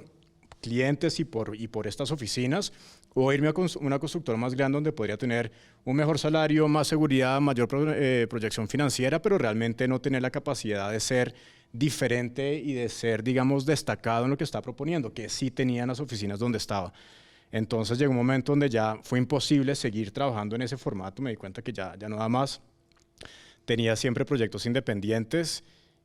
clientes y por estas oficinas, o irme a una constructora más grande donde podría tener un mejor salario, más seguridad, mayor proyección financiera, pero realmente no tener la capacidad de ser diferente y de ser, digamos, destacado en lo que está proponiendo, que sí tenían las oficinas donde estaba. Entonces llegó un momento donde ya fue imposible seguir trabajando en ese formato, me di cuenta que ya no da más. Tenía siempre proyectos independientes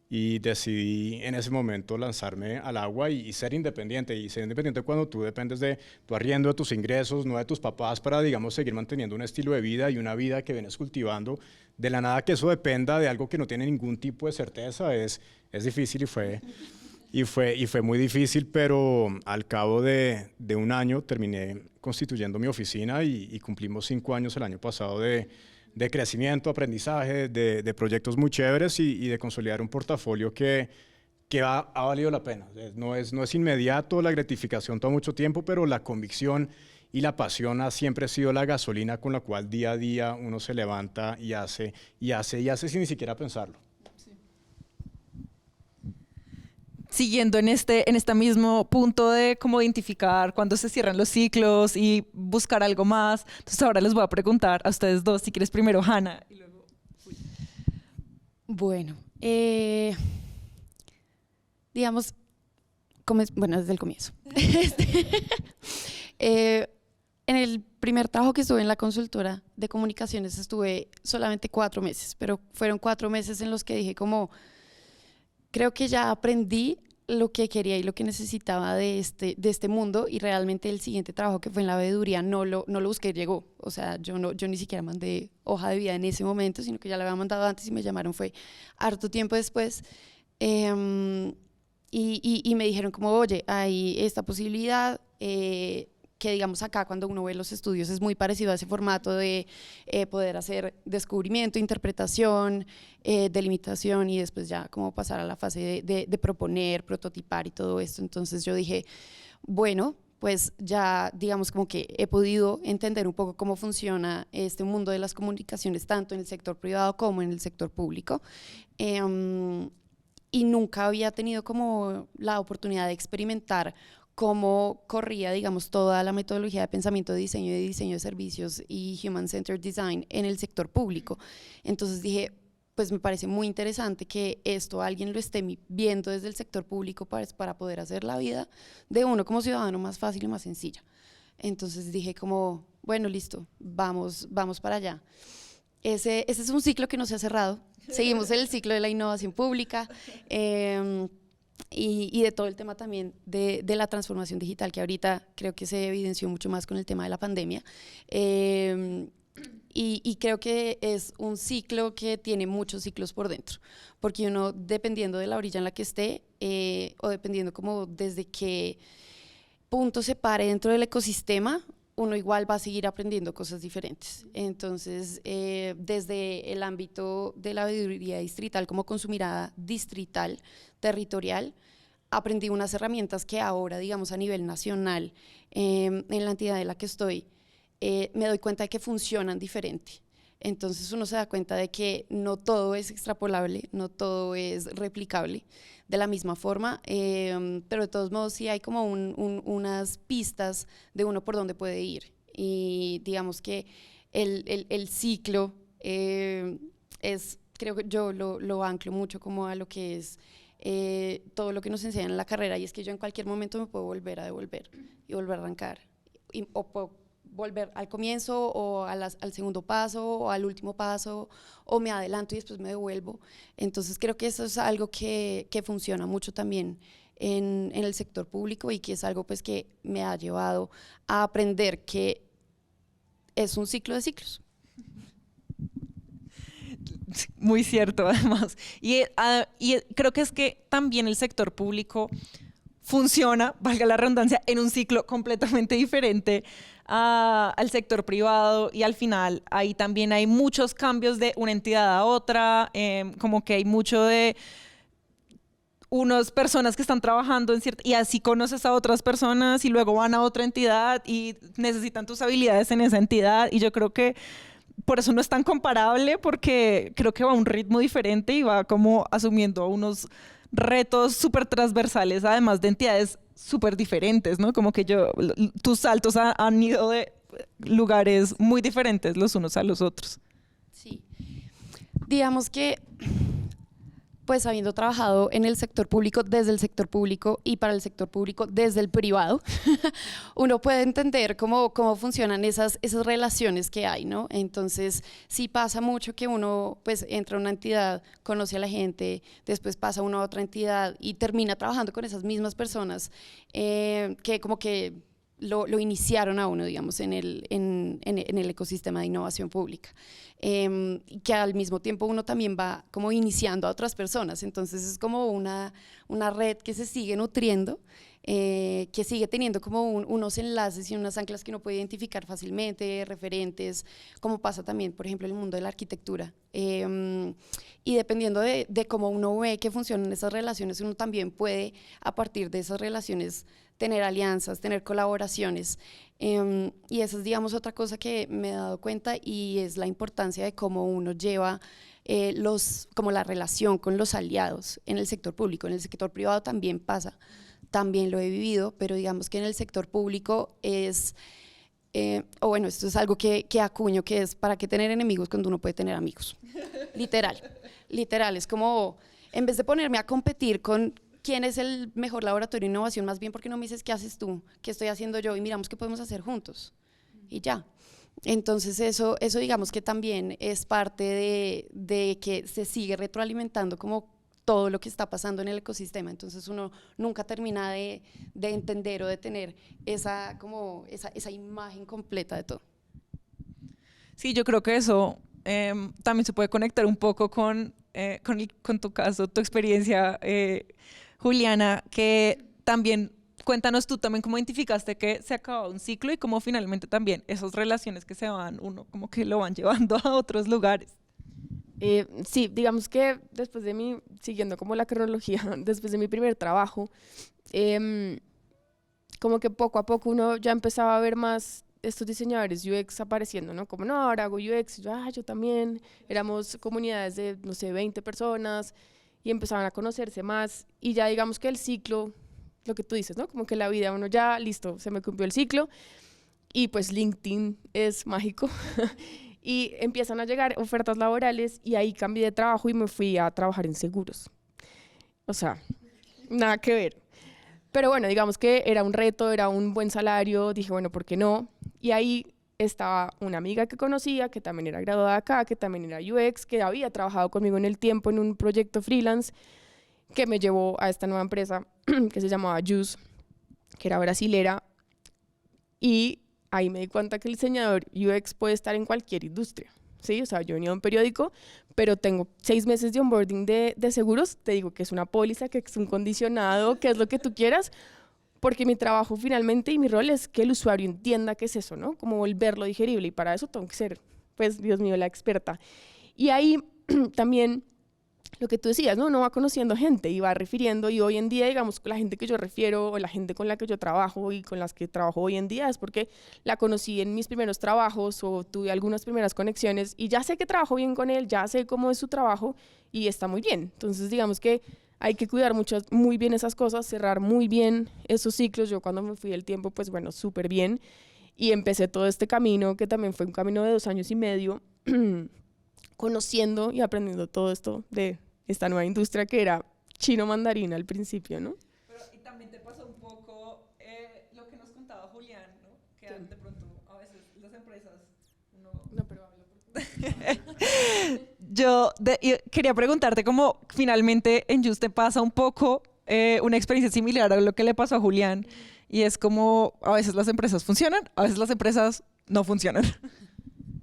y decidí en ese momento lanzarme al agua y ser independiente. Y ser independiente cuando tú dependes de tu arriendo, de tus ingresos, no de tus papás, para, digamos, seguir manteniendo un estilo de vida y una vida que vienes cultivando. De la nada que eso dependa de algo que no tiene ningún tipo de certeza es difícil y fue muy difícil, pero al cabo de un año terminé constituyendo mi oficina y cumplimos 5 años el año pasado de crecimiento, aprendizaje, de proyectos muy chéveres y de consolidar un portafolio que ha valido la pena. No es inmediato, la gratificación toma mucho tiempo, pero la convicción y la pasión ha siempre sido la gasolina con la cual día a día uno se levanta y hace sin ni siquiera pensarlo. Siguiendo en este mismo punto de cómo identificar cuándo se cierran los ciclos y buscar algo más, entonces ahora les voy a preguntar a ustedes dos, si quieres primero Hanna y luego... Bueno, digamos, desde el comienzo. En el primer trabajo que estuve en la consultora de comunicaciones estuve solamente 4 meses, pero fueron 4 meses en los que dije como, creo que ya aprendí lo que quería y lo que necesitaba de este mundo, y realmente el siguiente trabajo, que fue en la veeduría, no lo busqué, llegó. O sea, yo ni siquiera mandé hoja de vida en ese momento, sino que ya la había mandado antes y me llamaron, fue harto tiempo después. Y me dijeron como, oye, hay esta posibilidad, que digamos acá cuando uno ve los estudios es muy parecido a ese formato de poder hacer descubrimiento, interpretación, delimitación y después ya como pasar a la fase de proponer, prototipar y todo esto. Entonces yo dije, bueno, pues ya digamos como que he podido entender un poco cómo funciona este mundo de las comunicaciones, tanto en el sector privado como en el sector público. Y nunca había tenido como la oportunidad de experimentar cómo corría, digamos, toda la metodología de pensamiento de diseño de servicios y Human Centered Design en el sector público. Entonces dije, pues me parece muy interesante que esto alguien lo esté viendo desde el sector público para poder hacer la vida de uno como ciudadano más fácil y más sencilla. Entonces dije como, bueno, listo, vamos para allá. Ese es un ciclo que no se ha cerrado. Seguimos en el ciclo de la innovación pública. Y de todo el tema también de la transformación digital, que ahorita creo que se evidenció mucho más con el tema de la pandemia. Y creo que es un ciclo que tiene muchos ciclos por dentro, porque uno, dependiendo de la orilla en la que esté, o dependiendo como desde qué punto se pare dentro del ecosistema, uno igual va a seguir aprendiendo cosas diferentes. Entonces, desde el ámbito de la veeduría distrital, como con su mirada distrital, territorial, aprendí unas herramientas que ahora, digamos, a nivel nacional, en la entidad en la que estoy, me doy cuenta de que funcionan diferente. Entonces uno se da cuenta de que no todo es extrapolable, no todo es replicable de la misma forma, pero de todos modos sí hay como unas pistas de uno por dónde puede ir. Y digamos que el ciclo es, creo que yo lo anclo mucho como a lo que es todo lo que nos enseñan en la carrera, y es que yo en cualquier momento me puedo volver a devolver y volver a arrancar, o puedo volver al comienzo o al segundo paso o al último paso, o me adelanto y después me devuelvo. Entonces creo que eso es algo que funciona mucho también en el sector público, y que es algo pues que me ha llevado a aprender que es un ciclo de ciclos. Muy cierto, además. Y creo que es que también el sector público, funciona, valga la redundancia, en un ciclo completamente diferente al sector privado, y al final ahí también hay muchos cambios de una entidad a otra, como que hay mucho de unas personas que están trabajando en cierta, y así conoces a otras personas y luego van a otra entidad y necesitan tus habilidades en esa entidad, y yo creo que por eso no es tan comparable, porque creo que va a un ritmo diferente y va como asumiendo unos retos súper transversales, además de entidades súper diferentes, ¿no? Como que tus saltos han ido de lugares muy diferentes los unos a los otros. Sí. Digamos que, pues habiendo trabajado en el sector público, desde el sector público y para el sector público desde el privado, uno puede entender cómo funcionan esas relaciones que hay, ¿no? Entonces, sí pasa mucho que uno pues entra a una entidad, conoce a la gente, después pasa uno a otra entidad y termina trabajando con esas mismas personas que como que lo iniciaron a uno, digamos, en el ecosistema de innovación pública. Y que al mismo tiempo uno también va como iniciando a otras personas, entonces es como una red que se sigue nutriendo, que sigue teniendo como unos enlaces y unas anclas que uno puede identificar fácilmente, referentes, como pasa también, por ejemplo, en el mundo de la arquitectura. Y dependiendo de cómo uno ve que funcionan esas relaciones, uno también puede, a partir de esas relaciones, tener alianzas, tener colaboraciones. Y esa es, digamos, otra cosa que me he dado cuenta, y es la importancia de cómo uno lleva como la relación con los aliados en el sector público. En el sector privado también pasa, también lo he vivido, pero digamos que en el sector público es, o bueno, esto es algo que acuño, que es: ¿para qué tener enemigos cuando uno puede tener amigos? Literal, es como, en vez de ponerme a competir con quién es el mejor laboratorio de innovación, más bien, ¿por qué no me dices qué haces tú, qué estoy haciendo yo, y miramos qué podemos hacer juntos? Y ya. Entonces eso digamos que también es parte de que se sigue retroalimentando como todo lo que está pasando en el ecosistema. Entonces uno nunca termina de entender o de tener esa imagen completa de todo. Sí, yo creo que eso también se puede conectar un poco con tu caso, tu experiencia, Juliana, que también cuéntanos tú también cómo identificaste que se acababa un ciclo y cómo finalmente también esas relaciones que se van, uno como que lo van llevando a otros lugares. Sí, digamos que después de siguiendo como la cronología, después de mi primer trabajo, como que poco a poco uno ya empezaba a ver más estos diseñadores UX apareciendo, ¿no? Como, no, ahora hago UX, y yo también. Éramos comunidades de, no sé, 20 personas, y empezaban a conocerse más, y ya digamos que el ciclo, lo que tú dices, ¿no? Como que la vida, uno ya, listo, se me cumplió el ciclo, y pues LinkedIn es mágico, y empiezan a llegar ofertas laborales, y ahí cambié de trabajo y me fui a trabajar en seguros. O sea, nada que ver. Pero bueno, digamos que era un reto, era un buen salario, dije, bueno, ¿por qué no? Y ahí estaba una amiga que conocía, que también era graduada acá, que también era UX, que había trabajado conmigo en el tiempo en un proyecto freelance, que me llevó a esta nueva empresa que se llamaba Juice, que era brasilera, y ahí me di cuenta que el diseñador UX puede estar en cualquier industria, ¿sí? O sea, yo venía de un periódico, pero tengo 6 meses de onboarding de seguros, te digo que es una póliza, que es un condicionado, que es lo que tú quieras, porque mi trabajo finalmente y mi rol es que el usuario entienda qué es eso, ¿no? Como volverlo digerible, y para eso tengo que ser, pues, Dios mío, la experta. Y ahí también lo que tú decías, ¿no? Uno va conociendo gente y va refiriendo, y hoy en día, digamos, la gente que yo refiero o la gente con la que yo trabajo y con las que trabajo hoy en día es porque la conocí en mis primeros trabajos o tuve algunas primeras conexiones y ya sé que trabajo bien con él, ya sé cómo es su trabajo y está muy bien. Entonces, digamos que hay que cuidar muy bien esas cosas, cerrar muy bien esos ciclos. Yo cuando me fui del tiempo, pues bueno, súper bien, y empecé todo este camino, que también fue un camino de 2 años y medio, conociendo y aprendiendo todo esto de esta nueva industria que era chino mandarín al principio, ¿no? Pero y también te pasó un poco lo que nos contaba Julián, ¿no? Que de pronto a veces las empresas No, pero hablo por Yo quería preguntarte cómo finalmente en Just te pasa un poco una experiencia similar a lo que le pasó a Julián, y es como a veces las empresas funcionan, a veces las empresas no funcionan.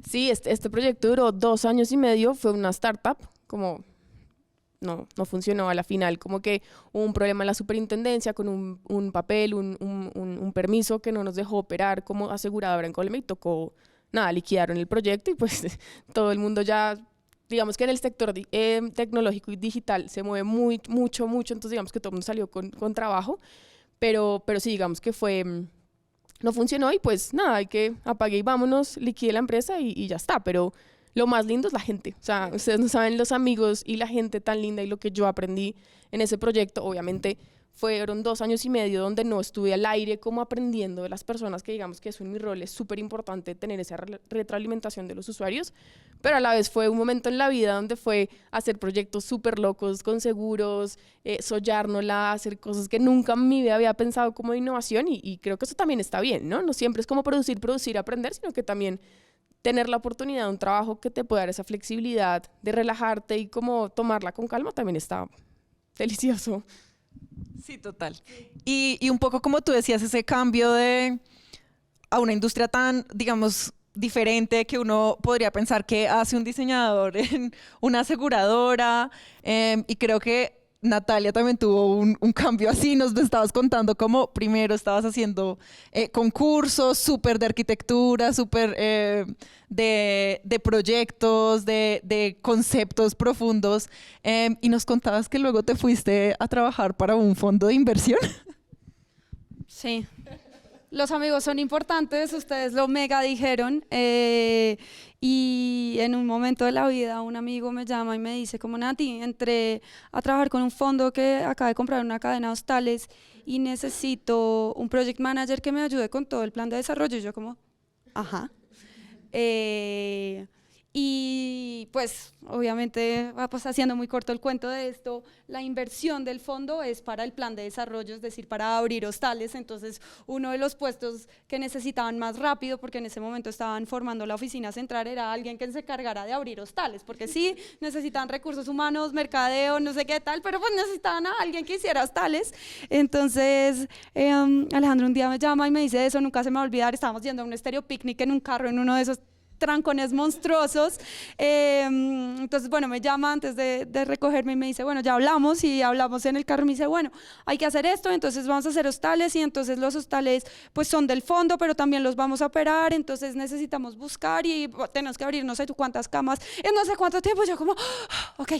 Sí, este proyecto duró 2 años y medio, fue una startup, como no funcionó. A la final como que hubo un problema en la superintendencia con un papel, un permiso que no nos dejó operar como aseguradora en Colombia y tocó, nada, liquidaron el proyecto y pues todo el mundo ya, digamos que en el sector tecnológico y digital se mueve mucho, entonces digamos que todo el mundo salió con trabajo, pero sí, digamos que no funcionó y pues nada, hay que apague y vámonos, liquide la empresa y ya está, pero lo más lindo es la gente, o sea, ustedes no saben los amigos y la gente tan linda y lo que yo aprendí en ese proyecto. Obviamente fueron 2 años y medio donde no estuve al aire como aprendiendo de las personas, que digamos que eso en mi rol es súper importante, tener esa retroalimentación de los usuarios, pero a la vez fue un momento en la vida donde fue hacer proyectos súper locos, con seguros, soñárnosla, hacer cosas que nunca en mi vida había pensado como de innovación y creo que eso también está bien, ¿no? No siempre es como producir, aprender, sino que también tener la oportunidad de un trabajo que te pueda dar esa flexibilidad de relajarte y como tomarla con calma también está delicioso. Sí, total. Y un poco como tú decías, ese cambio a una industria tan, digamos, diferente, que uno podría pensar que hace un diseñador en una aseguradora, y creo que Natalia también tuvo un cambio así. Nos estabas contando cómo primero estabas haciendo concursos súper de arquitectura, súper de proyectos, de conceptos profundos, y nos contabas que luego te fuiste a trabajar para un fondo de inversión. Sí. Los amigos son importantes, ustedes lo mega dijeron, y en un momento de la vida un amigo me llama y me dice como Nati, entré a trabajar con un fondo que acaba de comprar una cadena de hostales y necesito un project manager que me ayude con todo el plan de desarrollo. Y yo como, ajá. Y pues obviamente, pues haciendo muy corto el cuento de esto, la inversión del fondo es para el plan de desarrollo, es decir, para abrir hostales. Entonces uno de los puestos que necesitaban más rápido, porque en ese momento estaban formando la oficina central, era alguien que se encargara de abrir hostales, porque sí, necesitaban recursos humanos, mercadeo, no sé qué tal, pero pues necesitaban a alguien que hiciera hostales. Entonces Alejandro un día me llama y me dice eso, nunca se me va a olvidar, estábamos yendo a un estéreo picnic en un carro, en uno de esos trancones monstruosos. Entonces, bueno, me llama antes de recogerme y me dice, bueno, ya hablamos, y hablamos en el carro. Me dice, bueno, hay que hacer esto, entonces vamos a hacer hostales, y entonces los hostales pues son del fondo, pero también los vamos a operar, entonces necesitamos buscar y tenemos que abrir no sé tú cuántas camas en no sé cuánto tiempo. Yo como, ok,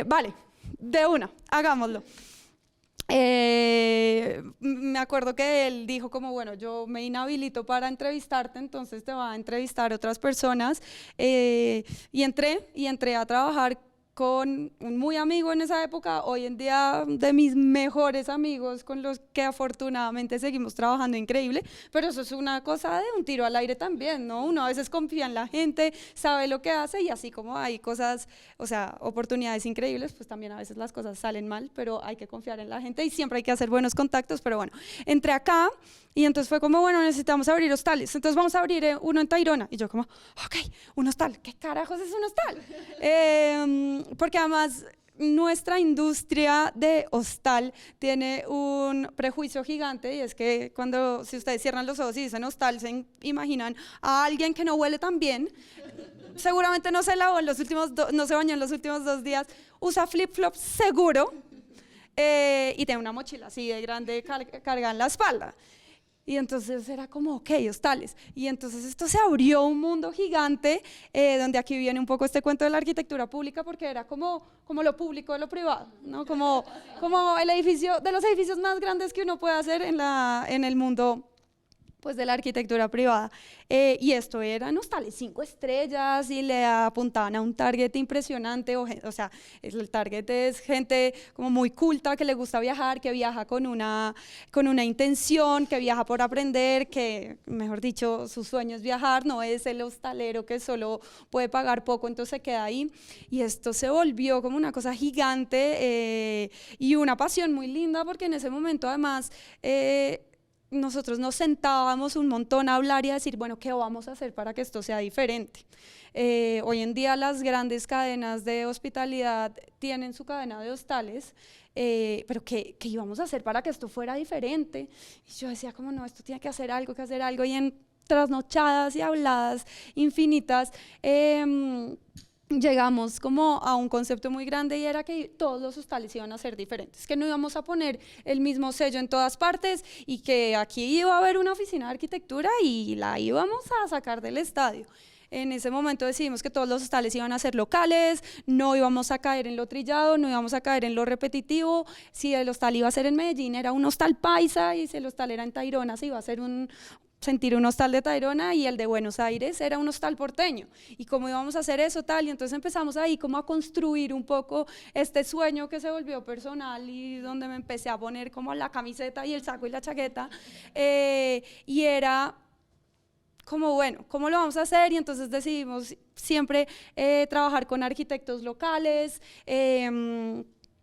vale, de una, hagámoslo. Me acuerdo que él dijo como, bueno, yo me inhabilito para entrevistarte, entonces te va a entrevistar otras personas, y entré a trabajar con un muy amigo en esa época, hoy en día de mis mejores amigos, con los que afortunadamente seguimos trabajando increíble, pero eso es una cosa de un tiro al aire también, ¿no? Uno a veces confía en la gente, sabe lo que hace, y así como hay cosas, o sea, oportunidades increíbles, pues también a veces las cosas salen mal, pero hay que confiar en la gente y siempre hay que hacer buenos contactos. Pero bueno, entré acá y entonces fue como, bueno, necesitamos abrir hostales, entonces vamos a abrir uno en Tayrona. Y yo como, ok, un hostal, ¿qué carajos es un hostal? Porque además nuestra industria de hostal tiene un prejuicio gigante, y es que si ustedes cierran los ojos y dicen hostal, se imaginan a alguien que no huele tan bien, seguramente no se lavó no se bañó en los últimos 2 días, usa flip-flops seguro, y tiene una mochila así de grande cargada en la espalda. Y entonces era como, ok, hostales. Y entonces esto se abrió un mundo gigante, donde aquí viene un poco este cuento de la arquitectura pública, porque era como lo público de lo privado, ¿no? Como el edificio, de los edificios más grandes que uno puede hacer en el mundo, pues, de la arquitectura privada. Y esto eran hostales 5 estrellas y le apuntaban a un target impresionante, o sea, el target es gente como muy culta, que le gusta viajar, que viaja con una intención, que viaja por aprender, que, mejor dicho, su sueño es viajar, no es el hostalero que solo puede pagar poco, entonces se queda ahí. Y esto se volvió como una cosa gigante, y una pasión muy linda, porque en ese momento además nosotros nos sentábamos un montón a hablar y a decir, bueno, ¿qué vamos a hacer para que esto sea diferente? Hoy en día las grandes cadenas de hospitalidad tienen su cadena de hostales, pero ¿qué íbamos a hacer para que esto fuera diferente? Y yo decía, como no, esto tiene que hacer algo, y en trasnochadas y habladas infinitas, llegamos como a un concepto muy grande y era que todos los hostales iban a ser diferentes, que no íbamos a poner el mismo sello en todas partes y que aquí iba a haber una oficina de arquitectura y la íbamos a sacar del estadio. En ese momento decidimos que todos los hostales iban a ser locales, no íbamos a caer en lo trillado, no íbamos a caer en lo repetitivo. Si el hostal iba a ser en Medellín, era un hostal paisa, y si el hostal era en Tayrona, se iba a ser sentir un hostal de Tayrona, y el de Buenos Aires era un hostal porteño. Y cómo íbamos a hacer eso, tal, y entonces empezamos ahí como a construir un poco este sueño que se volvió personal y donde me empecé a poner como la camiseta y el saco y la chaqueta, y era como, bueno, ¿cómo lo vamos a hacer? Y entonces decidimos siempre trabajar con arquitectos locales.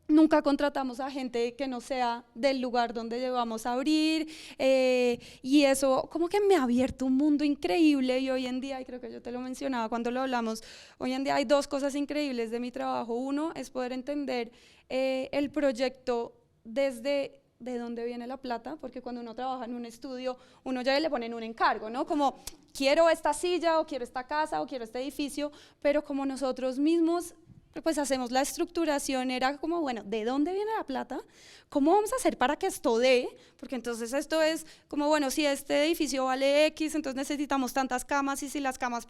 Nunca contratamos a gente que no sea del lugar donde llevamos a abrir, y eso como que me ha abierto un mundo increíble. Y hoy en día, y creo que yo te lo mencionaba cuando lo hablamos, hoy en día hay dos cosas increíbles de mi trabajo. Uno es poder entender el proyecto desde de dónde viene la plata, porque cuando uno trabaja en un estudio, uno ya le ponen un encargo, ¿no? Como quiero esta silla, o quiero esta casa, o quiero este edificio, pero como nosotros mismos pues hacemos la estructuración, era como, bueno, ¿de dónde viene la plata? ¿Cómo vamos a hacer para que esto dé? Porque entonces esto es como, bueno, si este edificio vale X, entonces necesitamos tantas camas, y si las camas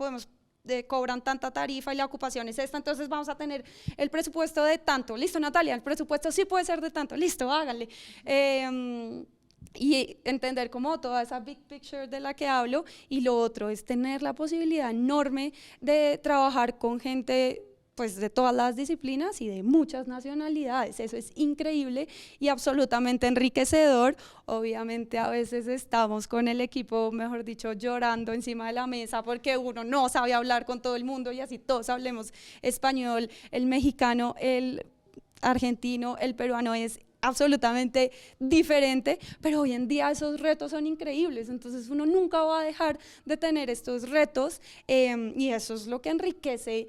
cobran tanta tarifa y la ocupación es esta, entonces vamos a tener el presupuesto de tanto. Listo, Natalia, el presupuesto sí puede ser de tanto. Listo, háganle. Y entender como toda esa big picture de la que hablo. Y lo otro es tener la posibilidad enorme de trabajar con gente pues de todas las disciplinas y de muchas nacionalidades. Eso es increíble y absolutamente enriquecedor. Obviamente a veces estamos con el equipo, mejor dicho, llorando encima de la mesa porque uno no sabe hablar con todo el mundo, y así todos hablemos español. El mexicano, el argentino, el peruano es absolutamente diferente, pero hoy en día esos retos son increíbles, entonces uno nunca va a dejar de tener estos retos, y eso es lo que enriquece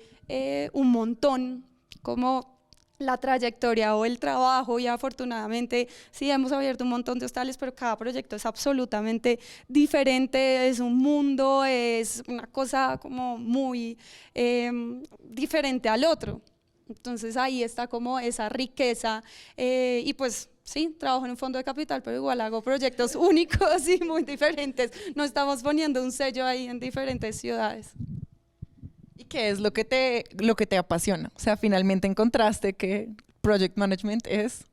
un montón como la trayectoria o el trabajo. Y afortunadamente sí hemos abierto un montón de hostales, pero cada proyecto es absolutamente diferente, es un mundo, es una cosa como muy diferente al otro. Entonces ahí está como esa riqueza, y pues sí, trabajo en un fondo de capital, pero igual hago proyectos únicos y muy diferentes. No estamos poniendo un sello ahí en diferentes ciudades. ¿Y qué es lo que te apasiona? O sea, finalmente encontraste que Project Management es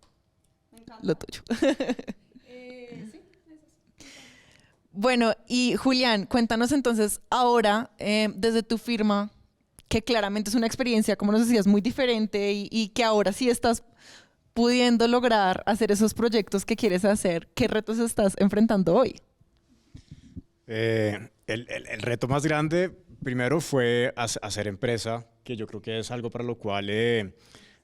lo tuyo. Sí. Bueno, y Julián, cuéntanos entonces ahora, desde tu firma, que claramente es una experiencia, como nos decías, muy diferente, y que ahora sí estás pudiendo lograr hacer esos proyectos que quieres hacer. ¿Qué retos estás enfrentando hoy? El reto más grande, primero, fue hacer empresa, que yo creo que es algo para lo cual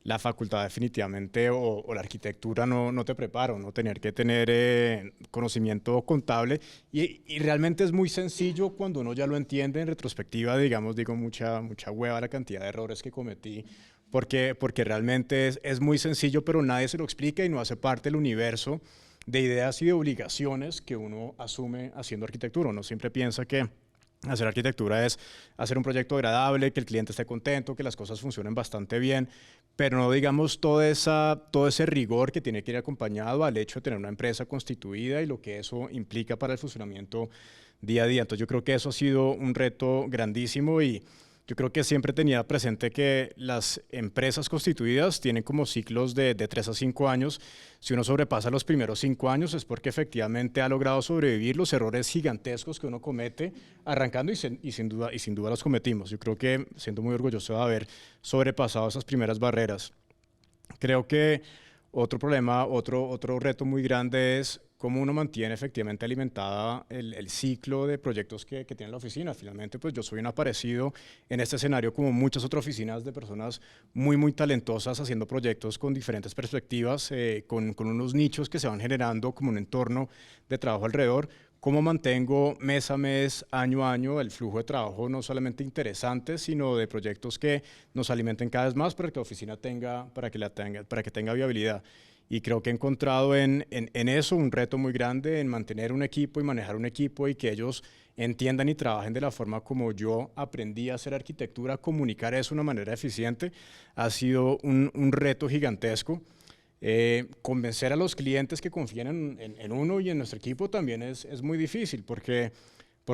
la facultad definitivamente o la arquitectura no te prepara, no tener que tener conocimiento contable, y realmente es muy sencillo cuando uno ya lo entiende en retrospectiva. Digamos, digo mucha hueva la cantidad de errores que cometí, porque realmente es muy sencillo, pero nadie se lo explica y no hace parte del universo de ideas y de obligaciones que uno asume haciendo arquitectura. Uno siempre piensa que hacer arquitectura es hacer un proyecto agradable, que el cliente esté contento, que las cosas funcionen bastante bien, pero no digamos todo ese rigor que tiene que ir acompañado al hecho de tener una empresa constituida y lo que eso implica para el funcionamiento día a día. Entonces yo creo que eso ha sido un reto grandísimo, y yo creo que siempre tenía presente que las empresas constituidas tienen como ciclos de 3 a 5 años. Si uno sobrepasa los primeros 5 años es porque efectivamente ha logrado sobrevivir los errores gigantescos que uno comete arrancando, y sin duda los cometimos. Yo creo que siento muy orgulloso de haber sobrepasado esas primeras barreras. Creo que otro problema, otro reto muy grande es cómo uno mantiene efectivamente alimentada el ciclo de proyectos que tiene la oficina. Finalmente, pues yo soy un aparecido en este escenario, como muchas otras oficinas de personas muy talentosas haciendo proyectos con diferentes perspectivas, con unos nichos que se van generando como un entorno de trabajo alrededor. cómo mantengo mes a mes, año a año, el flujo de trabajo no solamente interesante, sino de proyectos que nos alimenten cada vez más para que la oficina para que tenga viabilidad. Y creo que he encontrado en eso un reto muy grande, en mantener un equipo y manejar un equipo y que ellos entiendan y trabajen de la forma como yo aprendí a hacer arquitectura, comunicar eso de una manera eficiente, ha sido un reto gigantesco. Convencer a los clientes que confíen en uno y en nuestro equipo también es muy difícil porque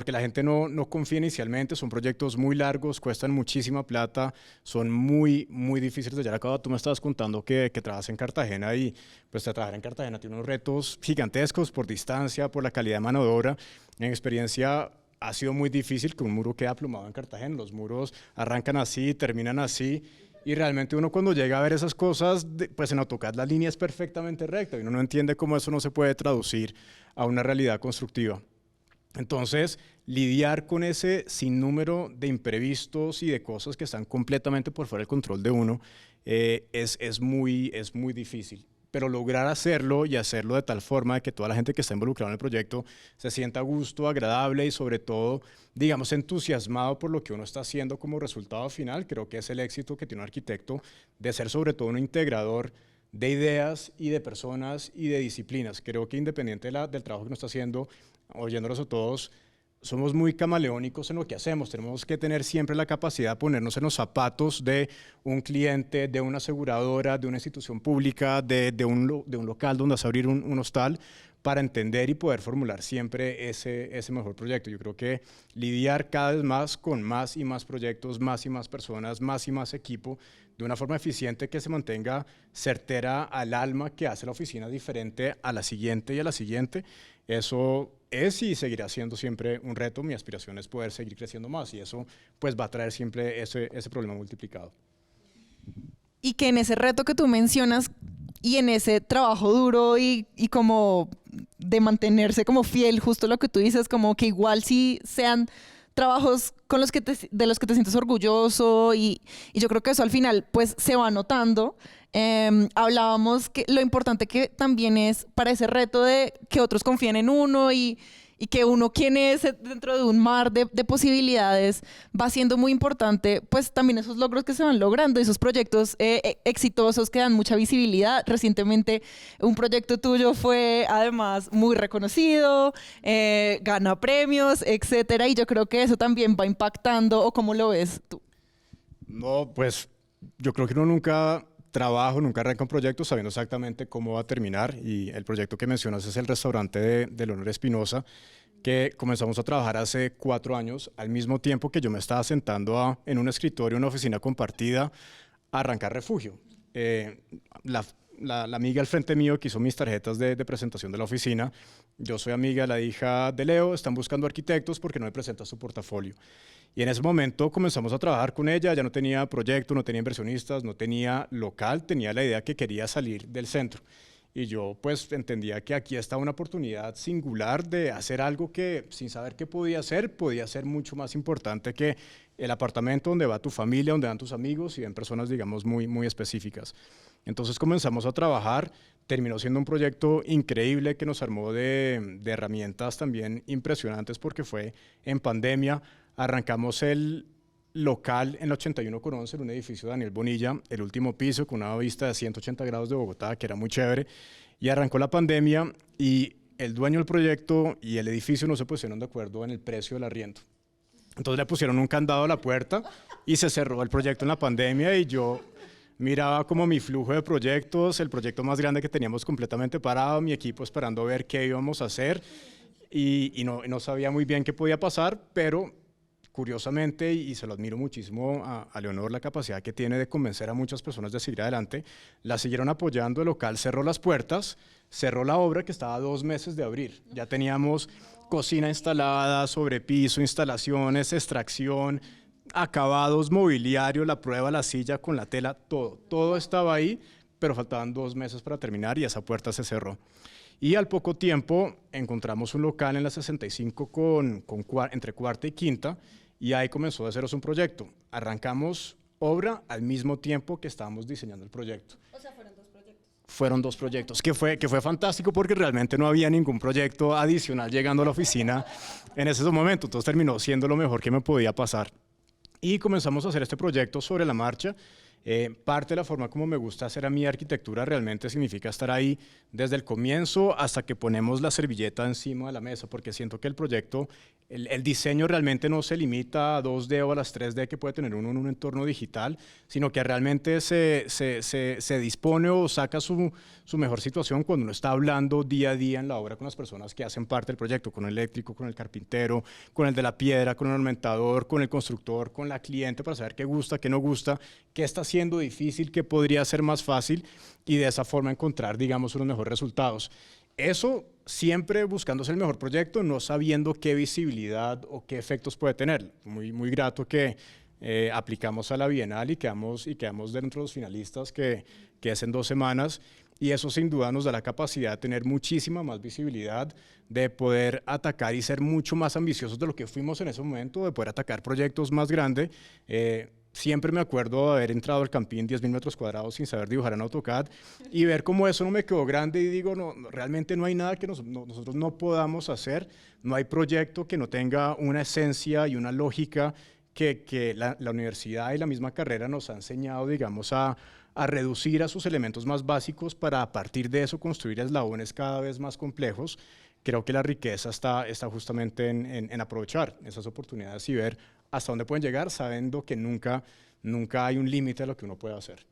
la gente no confía inicialmente, son proyectos muy largos, cuestan muchísima plata, son muy difíciles de llevar a cabo. Tú me estabas contando que trabajas en Cartagena y pues trabajar en Cartagena tiene unos retos gigantescos por distancia, por la calidad de mano de obra. En experiencia ha sido muy difícil que un muro quede aplomado en Cartagena, los muros arrancan así, terminan así. Y realmente uno cuando llega a ver esas cosas, pues en AutoCAD la línea es perfectamente recta y uno no entiende cómo eso no se puede traducir a una realidad constructiva. Entonces, lidiar con ese sinnúmero de imprevistos y de cosas que están completamente por fuera del control de uno es muy difícil. Pero lograr hacerlo y hacerlo de tal forma de que toda la gente que está involucrada en el proyecto se sienta a gusto, agradable y sobre todo, digamos, entusiasmado por lo que uno está haciendo como resultado final, creo que es el éxito que tiene un arquitecto de ser sobre todo un integrador de ideas y de personas y de disciplinas. Creo que independiente del trabajo que uno está haciendo, oyéndolos a todos, somos muy camaleónicos en lo que hacemos. Tenemos que tener siempre la capacidad de ponernos en los zapatos de un cliente, de una aseguradora, de una institución pública, de un local donde vas a abrir un hostal, para entender y poder formular siempre ese mejor proyecto. Yo creo que lidiar cada vez más con más y más proyectos, más y más personas, más y más equipo, de una forma eficiente que se mantenga certera al alma, que hace la oficina diferente a la siguiente y a la siguiente. Eso es y seguirá siendo siempre un reto. Mi aspiración es poder seguir creciendo más y eso pues va a traer siempre ese problema multiplicado. Y que en ese reto que tú mencionas y en ese trabajo duro y como de mantenerse como fiel, justo lo que tú dices, como que igual sí sean trabajos con de los que te sientes orgulloso y yo creo que eso al final pues se va notando. Hablábamos que lo importante que también es para ese reto de que otros confíen en uno y que uno quien es dentro de un mar de posibilidades va siendo muy importante, pues también esos logros que se van logrando, esos proyectos exitosos que dan mucha visibilidad. Recientemente un proyecto tuyo fue además muy reconocido, gana premios, etcétera, y yo creo que eso también va impactando. ¿O cómo lo ves tú? No, pues yo creo que uno nunca arranca un proyecto sabiendo exactamente cómo va a terminar, y el proyecto que mencionas es el restaurante de Leonor Espinosa, que comenzamos a trabajar hace 4 años, al mismo tiempo que yo me estaba sentando en un escritorio, en una oficina compartida, a arrancar Refugio. La amiga al frente mío que hizo mis tarjetas de presentación de la oficina, yo soy amiga de la hija de Leo, están buscando arquitectos porque no me presenta su portafolio. Y en ese momento comenzamos a trabajar con ella, ya no tenía proyecto, no tenía inversionistas, no tenía local, tenía la idea que quería salir del centro. Y yo pues entendía que aquí estaba una oportunidad singular de hacer algo que sin saber qué podía ser mucho más importante que el apartamento donde va tu familia, donde van tus amigos y ven personas digamos muy específicas. Entonces comenzamos a trabajar, terminó siendo un proyecto increíble que nos armó de herramientas también impresionantes porque fue en pandemia. Arrancamos el local en la 81 con 11, en un edificio de Daniel Bonilla, el último piso con una vista de 180 grados de Bogotá, que era muy chévere, y arrancó la pandemia y el dueño del proyecto y el edificio no se pusieron de acuerdo en el precio del arriendo. Entonces le pusieron un candado a la puerta y se cerró el proyecto en la pandemia y yo miraba como mi flujo de proyectos, el proyecto más grande que teníamos completamente parado, mi equipo esperando a ver qué íbamos a hacer y no sabía muy bien qué podía pasar, pero curiosamente, y se lo admiro muchísimo a Leonor, la capacidad que tiene de convencer a muchas personas de seguir adelante, la siguieron apoyando, el local cerró las puertas, cerró la obra que estaba a 2 meses de abrir. Ya teníamos cocina instalada, sobrepiso, instalaciones, extracción, acabados, mobiliario, la prueba, la silla con la tela, todo estaba ahí, pero faltaban 2 meses para terminar y esa puerta se cerró. Y al poco tiempo encontramos un local en la 65 entre cuarta y quinta y ahí comenzó a hacerse un proyecto. Arrancamos obra al mismo tiempo que estábamos diseñando el proyecto. O sea, fueron 2 proyectos. fueron 2 proyectos, que fue fantástico porque realmente no había ningún proyecto adicional llegando a la oficina en ese momento, entonces terminó siendo lo mejor que me podía pasar. Y comenzamos a hacer este proyecto sobre la marcha. Parte de la forma como me gusta hacer a mi arquitectura realmente significa estar ahí desde el comienzo hasta que ponemos la servilleta encima de la mesa, porque siento que el proyecto, el diseño realmente no se limita a 2D o a las 3D que puede tener uno en un entorno digital, sino que realmente se dispone o saca su mejor situación cuando uno está hablando día a día en la obra con las personas que hacen parte del proyecto, con el eléctrico, con el carpintero, con el de la piedra, con el ornamentador, con el constructor, con la cliente para saber qué gusta, qué no gusta, qué está siendo difícil, qué podría ser más fácil y de esa forma encontrar, digamos, unos mejores resultados. Eso siempre buscándose el mejor proyecto, no sabiendo qué visibilidad o qué efectos puede tener. Muy grato que aplicamos a la Bienal y quedamos dentro de los finalistas, que es en 2 semanas, y eso sin duda nos da la capacidad de tener muchísima más visibilidad, de poder atacar y ser mucho más ambiciosos de lo que fuimos en ese momento, de poder atacar proyectos más grandes. Siempre me acuerdo de haber entrado al Campín 10.000 metros cuadrados sin saber dibujar en AutoCAD y ver cómo eso no me quedó grande y digo, no, realmente no hay nada que nosotros no podamos hacer, no hay proyecto que no tenga una esencia y una lógica que la universidad y la misma carrera nos ha enseñado, digamos, a reducir a sus elementos más básicos para a partir de eso construir eslabones cada vez más complejos. Creo que la riqueza está justamente en aprovechar esas oportunidades y ver hasta dónde pueden llegar, sabiendo que nunca hay un límite a lo que uno puede hacer.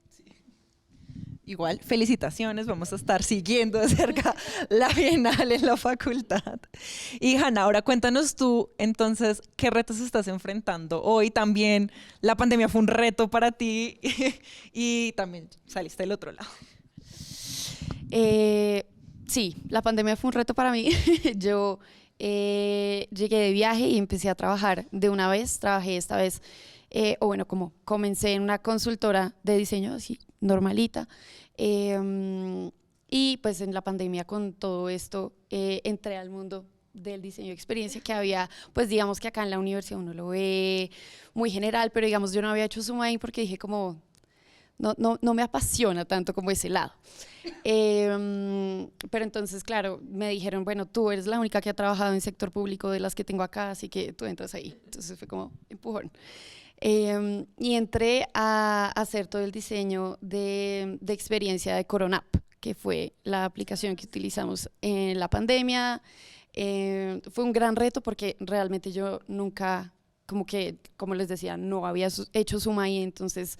Igual, felicitaciones, vamos a estar siguiendo de cerca la Bienal en la facultad. Y Hanna, ahora cuéntanos tú, entonces, ¿qué retos estás enfrentando hoy? También la pandemia fue un reto para ti y también saliste del otro lado. Sí, la pandemia fue un reto para mí. Yo llegué de viaje y empecé a trabajar de una vez. Trabajé esta vez, como comencé en una consultora de diseño así normalita. Y pues en la pandemia con todo esto entré al mundo del diseño de experiencia que había, pues digamos que acá en la universidad uno lo ve muy general, pero digamos yo no había hecho Zoom ahí porque dije como no me apasiona tanto como ese lado. Pero entonces, claro, me dijeron, bueno, tú eres la única que ha trabajado en sector público de las que tengo acá, así que tú entras ahí. Entonces fue como empujón. Y entré a hacer todo el diseño de experiencia de Corona App, que fue la aplicación que utilizamos en la pandemia. Fue un gran reto porque realmente yo nunca, como les decía, no había hecho Zoom ahí, entonces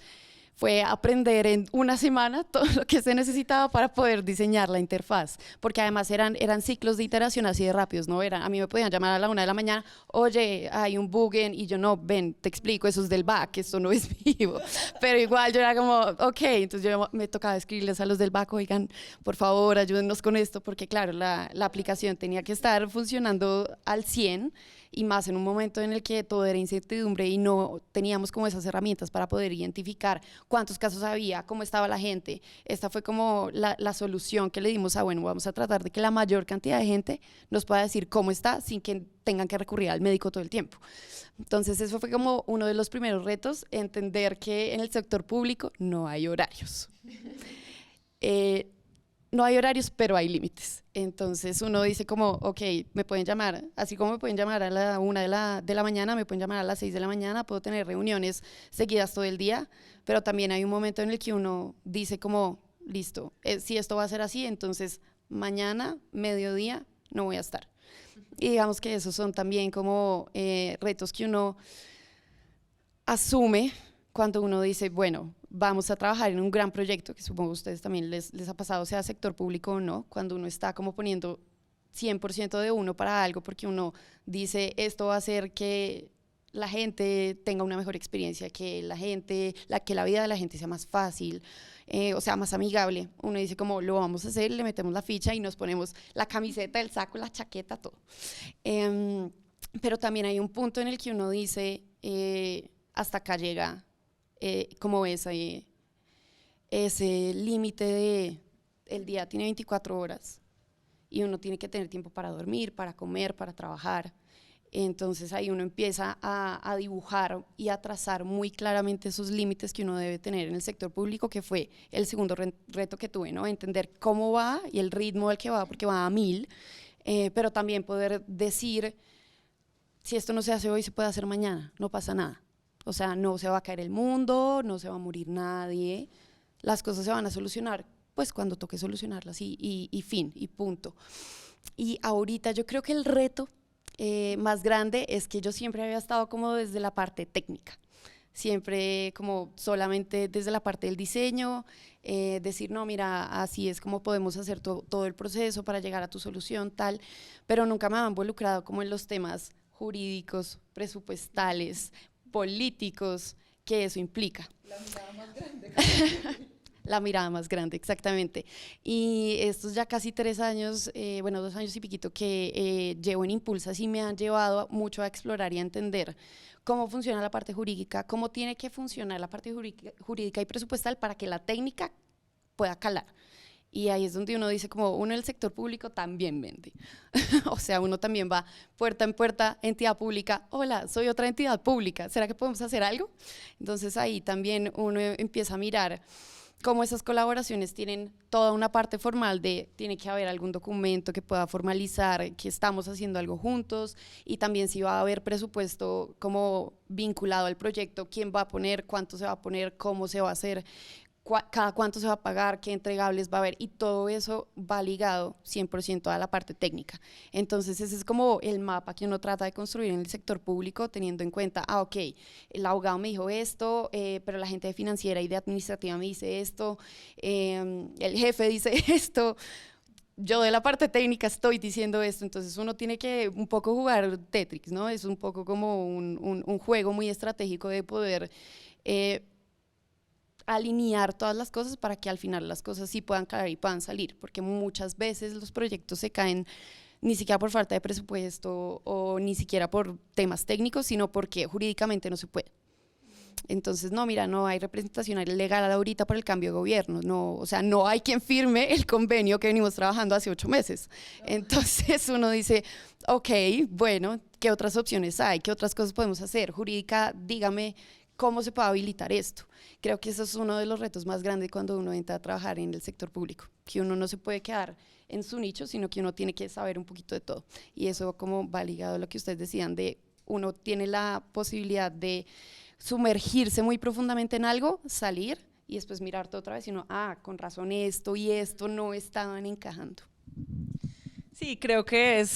fue aprender en una semana todo lo que se necesitaba para poder diseñar la interfaz, porque además eran ciclos de iteración así de rápidos, ¿no? A mí me podían llamar a la 1 de la mañana, oye, hay un bug y yo no, ven, te explico, eso es del back, esto no es vivo, pero igual yo era como, ok, entonces yo me tocaba escribirles a los del back, oigan, por favor, ayúdennos con esto, porque claro, la aplicación tenía que estar funcionando al 100%, y más en un momento en el que todo era incertidumbre y no teníamos como esas herramientas para poder identificar cuántos casos había, cómo estaba la gente. Esta fue como la solución que le dimos bueno, vamos a tratar de que la mayor cantidad de gente nos pueda decir cómo está sin que tengan que recurrir al médico todo el tiempo. Entonces eso fue como uno de los primeros retos, entender que en el sector público no hay horarios. No hay horarios, pero hay límites. Entonces uno dice como, ok, me pueden llamar, así como me pueden llamar a la 1 de la mañana, me pueden llamar a las 6 de la mañana, puedo tener reuniones seguidas todo el día, pero también hay un momento en el que uno dice como, listo, si esto va a ser así, entonces mañana, mediodía, no voy a estar. Y digamos que esos son también como retos que uno asume cuando uno dice, bueno, vamos a trabajar en un gran proyecto, que supongo a ustedes también les ha pasado, sea sector público o no, cuando uno está como poniendo 100% de uno para algo, porque uno dice, esto va a hacer que la gente tenga una mejor experiencia, que la vida de la gente sea más fácil, o sea, más amigable. Uno dice como, lo vamos a hacer, le metemos la ficha y nos ponemos la camiseta, el saco, la chaqueta, todo. Pero también hay un punto en el que uno dice, hasta acá llega como ese límite de el día tiene 24 horas y uno tiene que tener tiempo para dormir, para comer, para trabajar. Entonces ahí uno empieza a dibujar y a trazar muy claramente esos límites que uno debe tener en el sector público, que fue el segundo reto que tuve, ¿no? Entender cómo va y el ritmo al que va, porque va a 1000, pero también poder decir, si esto no se hace hoy, se puede hacer mañana, no pasa nada. O sea, no se va a caer el mundo, no se va a morir nadie, las cosas se van a solucionar, pues cuando toque solucionarlas y fin, y punto. Y ahorita yo creo que el reto más grande es que yo siempre había estado como desde la parte técnica, siempre como solamente desde la parte del diseño, decir, no, mira, así es como podemos hacer todo el proceso para llegar a tu solución, tal, pero nunca me había involucrado como en los temas jurídicos, presupuestales, políticos, que eso implica. La mirada más grande. La mirada más grande, exactamente. Y estos ya casi 3 años, bueno, 2 años y piquito que llevo en Impulsa, sí me han llevado mucho a explorar y a entender cómo funciona la parte jurídica, cómo tiene que funcionar la parte jurídica y presupuestal para que la técnica pueda calar. Y ahí es donde uno dice, como uno del sector público también vende. O sea, uno también va puerta en puerta, entidad pública, hola, soy otra entidad pública, ¿será que podemos hacer algo? Entonces ahí también uno empieza a mirar cómo esas colaboraciones tienen toda una parte formal de, tiene que haber algún documento que pueda formalizar que estamos haciendo algo juntos, y también si va a haber presupuesto como vinculado al proyecto, quién va a poner, cuánto se va a poner, cómo se va a hacer, cada cuánto se va a pagar, qué entregables va a haber, y todo eso va ligado 100% a la parte técnica. Entonces ese es como el mapa que uno trata de construir en el sector público, teniendo en cuenta, ok, el abogado me dijo esto, pero la gente de financiera y de administrativa me dice esto, el jefe dice esto, yo de la parte técnica estoy diciendo esto. Entonces uno tiene que un poco jugar Tetris, ¿no? Es un poco como un juego muy estratégico de poder alinear todas las cosas para que al final las cosas sí puedan caer y puedan salir, porque muchas veces los proyectos se caen ni siquiera por falta de presupuesto o ni siquiera por temas técnicos, sino porque jurídicamente no se puede. Entonces, no, mira, no hay representación legal ahorita por el cambio de gobierno, no, o sea, no hay quien firme el convenio que venimos trabajando hace 8 meses. Entonces uno dice, ok, bueno, ¿qué otras opciones hay? ¿Qué otras cosas podemos hacer? Jurídica, dígame, ¿cómo se puede habilitar esto? Creo que eso es uno de los retos más grandes cuando uno entra a trabajar en el sector público, que uno no se puede quedar en su nicho, sino que uno tiene que saber un poquito de todo. Y eso como va ligado a lo que ustedes decían, de uno tiene la posibilidad de sumergirse muy profundamente en algo, salir y después mirarte otra vez y uno, con razón esto y esto no estaban encajando. Sí, creo que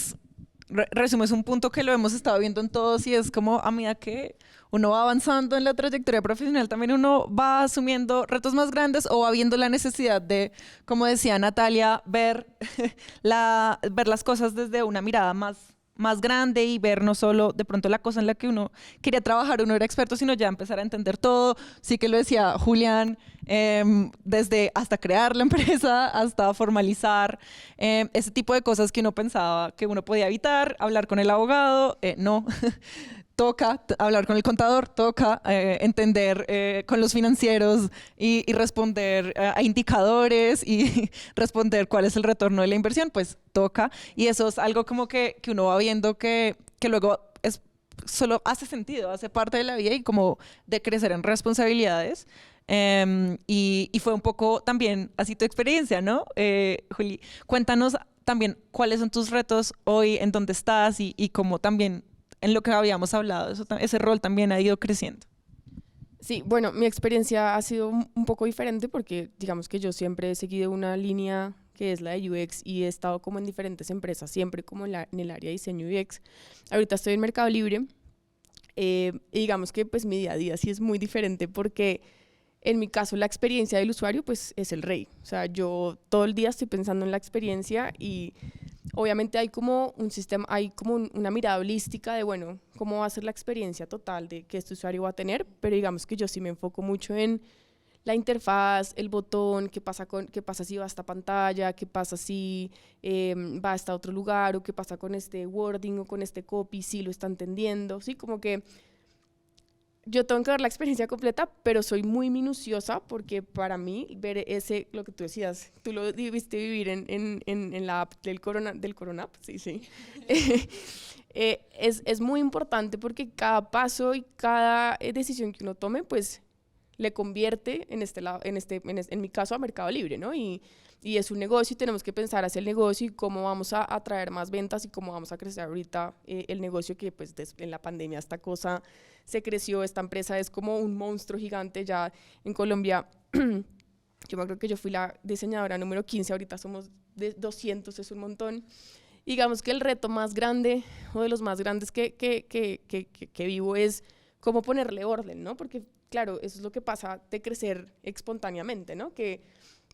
resumes un punto que lo hemos estado viendo en todos, y es como a medida que uno va avanzando en la trayectoria profesional, también uno va asumiendo retos más grandes o va viendo la necesidad de, como decía Natalia, ver las cosas desde una mirada más grande y ver no solo de pronto la cosa en la que uno quería trabajar, uno era experto, sino ya empezar a entender todo. Sí que lo decía Julián, desde hasta crear la empresa, hasta formalizar, ese tipo de cosas que uno pensaba que uno podía evitar, hablar con el abogado, no. Toca hablar con el contador, toca entender con los financieros y responder a indicadores y responder cuál es el retorno de la inversión, pues toca. Y eso es algo como que uno va viendo que luego solo hace sentido, hace parte de la vida y como de crecer en responsabilidades. Y fue un poco también así tu experiencia, ¿no? Juli, cuéntanos también cuáles son tus retos hoy, en dónde estás y cómo también en lo que habíamos hablado, ese rol también ha ido creciendo. Sí, bueno, mi experiencia ha sido un poco diferente porque digamos que yo siempre he seguido una línea que es la de UX y he estado como en diferentes empresas, siempre como en el área de diseño UX. Ahorita estoy en Mercado Libre y digamos que pues mi día a día sí es muy diferente porque en mi caso la experiencia del usuario pues es el rey. O sea, yo todo el día estoy pensando en la experiencia y obviamente hay como un sistema, hay como una mirada holística de, bueno, cómo va a ser la experiencia total de que este usuario va a tener, pero digamos que yo sí me enfoco mucho en la interfaz, el botón, qué pasa si va a esta pantalla, qué pasa si va a este otro lugar, o qué pasa con este wording o con este copy, si lo está entendiendo, ¿sí? Como que yo tengo que ver la experiencia completa, pero soy muy minuciosa porque para mí ver lo que tú decías, tú lo debiste vivir en la app del Corona App, sí, sí. Es muy importante porque cada paso y cada decisión que uno tome, pues le convierte en mi caso a Mercado Libre, ¿no? Y es un negocio y tenemos que pensar hacia el negocio y cómo vamos a atraer más ventas y cómo vamos a crecer ahorita el negocio que pues en la pandemia esta cosa se creció, esta empresa es como un monstruo gigante ya en Colombia. Yo me acuerdo que yo fui la diseñadora número 15, ahorita somos de 200, es un montón. Digamos que el reto más grande o de los más grandes que vivo es cómo ponerle orden, ¿no? Porque claro, eso es lo que pasa de crecer espontáneamente, ¿no? Que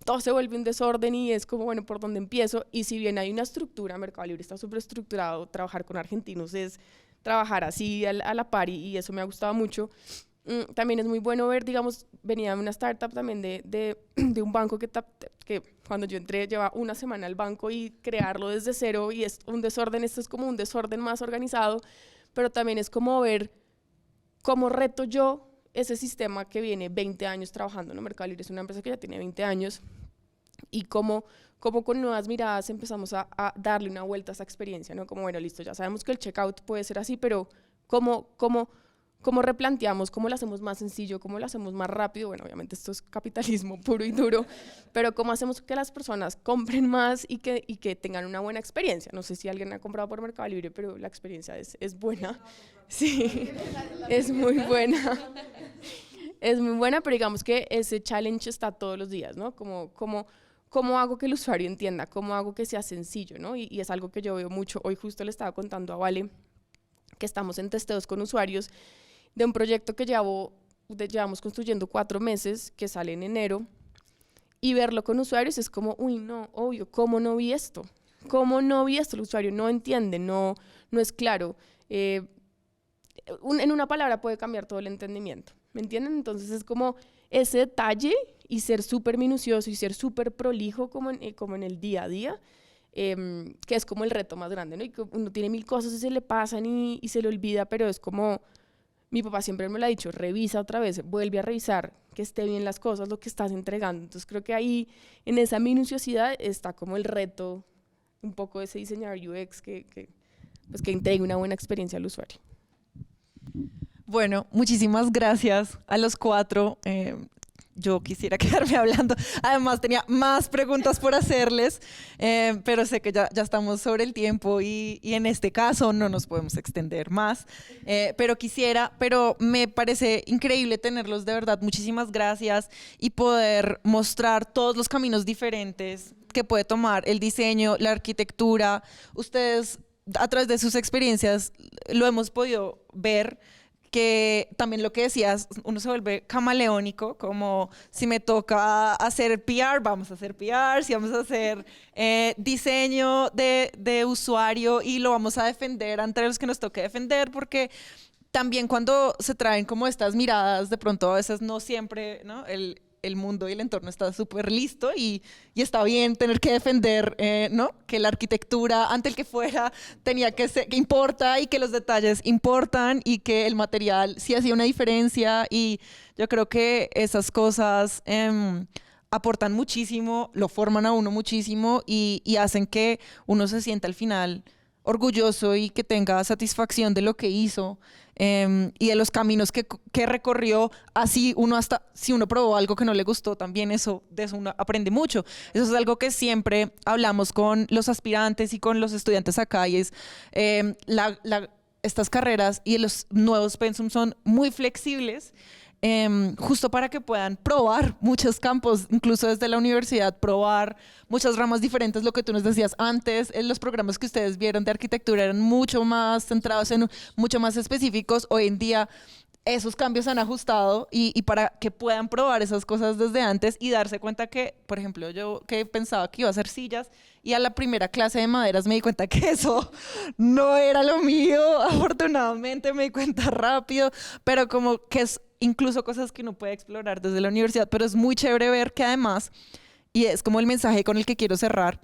todo se vuelve un desorden y es como, bueno, ¿por dónde empiezo? Y si bien hay una estructura, Mercado Libre está súper estructurado, trabajar con argentinos es trabajar así a la par y eso me ha gustado mucho. También es muy bueno ver, digamos, venía de una startup también de un banco que cuando yo entré llevaba una semana al banco y crearlo desde cero y es un desorden, esto es como un desorden más organizado, pero también es como ver cómo reto yo ese sistema que viene 20 años trabajando, ¿no? Mercado Libre es una empresa que ya tiene 20 años y cómo con nuevas miradas empezamos a darle una vuelta a esa experiencia, ¿no? Como, bueno, listo, ya sabemos que el checkout puede ser así, pero ¿cómo replanteamos? ¿Cómo lo hacemos más sencillo? ¿Cómo lo hacemos más rápido? Bueno, obviamente esto es capitalismo puro y duro, pero ¿cómo hacemos que las personas compren más y que tengan una buena experiencia? No sé si alguien ha comprado por Mercado Libre, pero la experiencia es buena. Sí, es muy buena. Es muy buena, pero digamos que ese challenge está todos los días, ¿no? ¿Cómo hago que el usuario entienda? ¿Cómo hago que sea sencillo, ¿no? Y es algo que yo veo mucho. Hoy justo le estaba contando a Vale que estamos en testeos con usuarios de un proyecto que llevamos construyendo 4 meses, que sale en enero, y verlo con usuarios es como, uy, no, obvio, ¿cómo no vi esto? ¿Cómo no vi esto? El usuario no entiende, no es claro. En una palabra puede cambiar todo el entendimiento, ¿me entienden? Entonces es como ese detalle y ser súper minucioso y ser súper prolijo como en el día a día, que es como el reto más grande, ¿no? Y que uno tiene 1000 cosas y se le pasan y se le olvida, pero es como, mi papá siempre me lo ha dicho, revisa otra vez, vuelve a revisar, que esté bien las cosas, lo que estás entregando. Entonces creo que ahí, en esa minuciosidad, está como el reto, un poco de ese diseñador UX que entregue una buena experiencia al usuario. Bueno, muchísimas gracias a los 4. Yo quisiera quedarme hablando. Además, tenía más preguntas por hacerles, pero sé que ya estamos sobre el tiempo y en este caso no nos podemos extender más. Pero me parece increíble tenerlos, de verdad. Muchísimas gracias y poder mostrar todos los caminos diferentes que puede tomar el diseño, la arquitectura. Ustedes, a través de sus experiencias, lo hemos podido ver, que también lo que decías, uno se vuelve camaleónico, como si me toca hacer PR, vamos a hacer PR, si vamos a hacer diseño de usuario y lo vamos a defender ante los que nos toque defender, porque también cuando se traen como estas miradas, de pronto a veces no siempre, ¿no? El mundo y el entorno está súper listo y está bien tener que defender, ¿no? Que la arquitectura, ante el que fuera, tenía que ser, que importa y que los detalles importan y que el material sí hacía una diferencia, y yo creo que esas cosas aportan muchísimo, lo forman a uno muchísimo y hacen que uno se sienta al final orgulloso y que tenga satisfacción de lo que hizo. Y de los caminos que recorrió, así si uno probó algo que no le gustó, también de eso uno aprende mucho. Eso es algo que siempre hablamos con los aspirantes y con los estudiantes acá, y es estas carreras y los nuevos pensum son muy flexibles, justo para que puedan probar muchos campos, incluso desde la universidad, probar muchas ramas diferentes. Lo que tú nos decías antes, los programas que ustedes vieron de arquitectura eran mucho más centrados mucho más específicos. Hoy en día esos cambios han ajustado y para que puedan probar esas cosas desde antes y darse cuenta que, por ejemplo, yo que pensaba que iba a hacer sillas y a la primera clase de maderas me di cuenta que eso no era lo mío. Afortunadamente me di cuenta rápido, pero como que es incluso cosas que uno puede explorar desde la universidad. Pero es muy chévere ver que además, y es como el mensaje con el que quiero cerrar,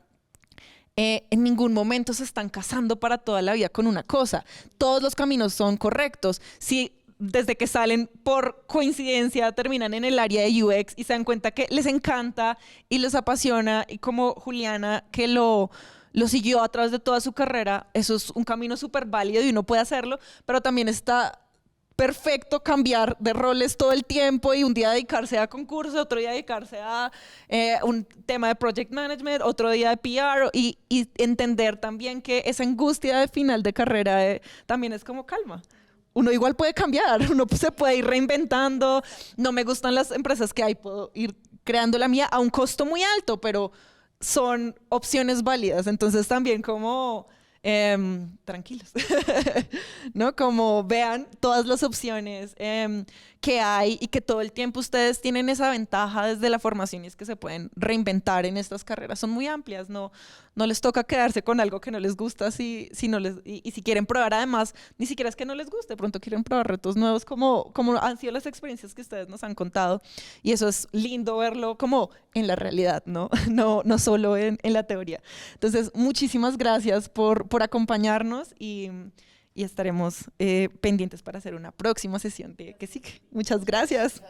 en ningún momento se están casando para toda la vida con una cosa. Todos los caminos son correctos. Si desde que salen por coincidencia terminan en el área de UX y se dan cuenta que les encanta y les apasiona, y como Juliana que lo siguió a través de toda su carrera, eso es un camino súper válido y uno puede hacerlo, pero también está perfecto cambiar de roles todo el tiempo y un día dedicarse a concursos, otro día dedicarse a un tema de project management, otro día de PR y entender también que esa angustia de final de carrera también es como calma. Uno igual puede cambiar, uno se puede ir reinventando. No me gustan las empresas que hay, puedo ir creando la mía a un costo muy alto, pero son opciones válidas. Entonces también como tranquilos, ¿no? Como vean todas las opciones que hay y que todo el tiempo ustedes tienen esa ventaja desde la formación y es que se pueden reinventar en estas carreras. Son muy amplias, no les toca quedarse con algo que no les gusta si quieren probar. Además, ni siquiera es que no les guste, de pronto quieren probar retos nuevos como han sido las experiencias que ustedes nos han contado y eso es lindo verlo como en la realidad, ¿no? No solo en la teoría. Entonces, muchísimas gracias por acompañarnos y estaremos pendientes para hacer una próxima sesión de Que Sí. Muchas gracias.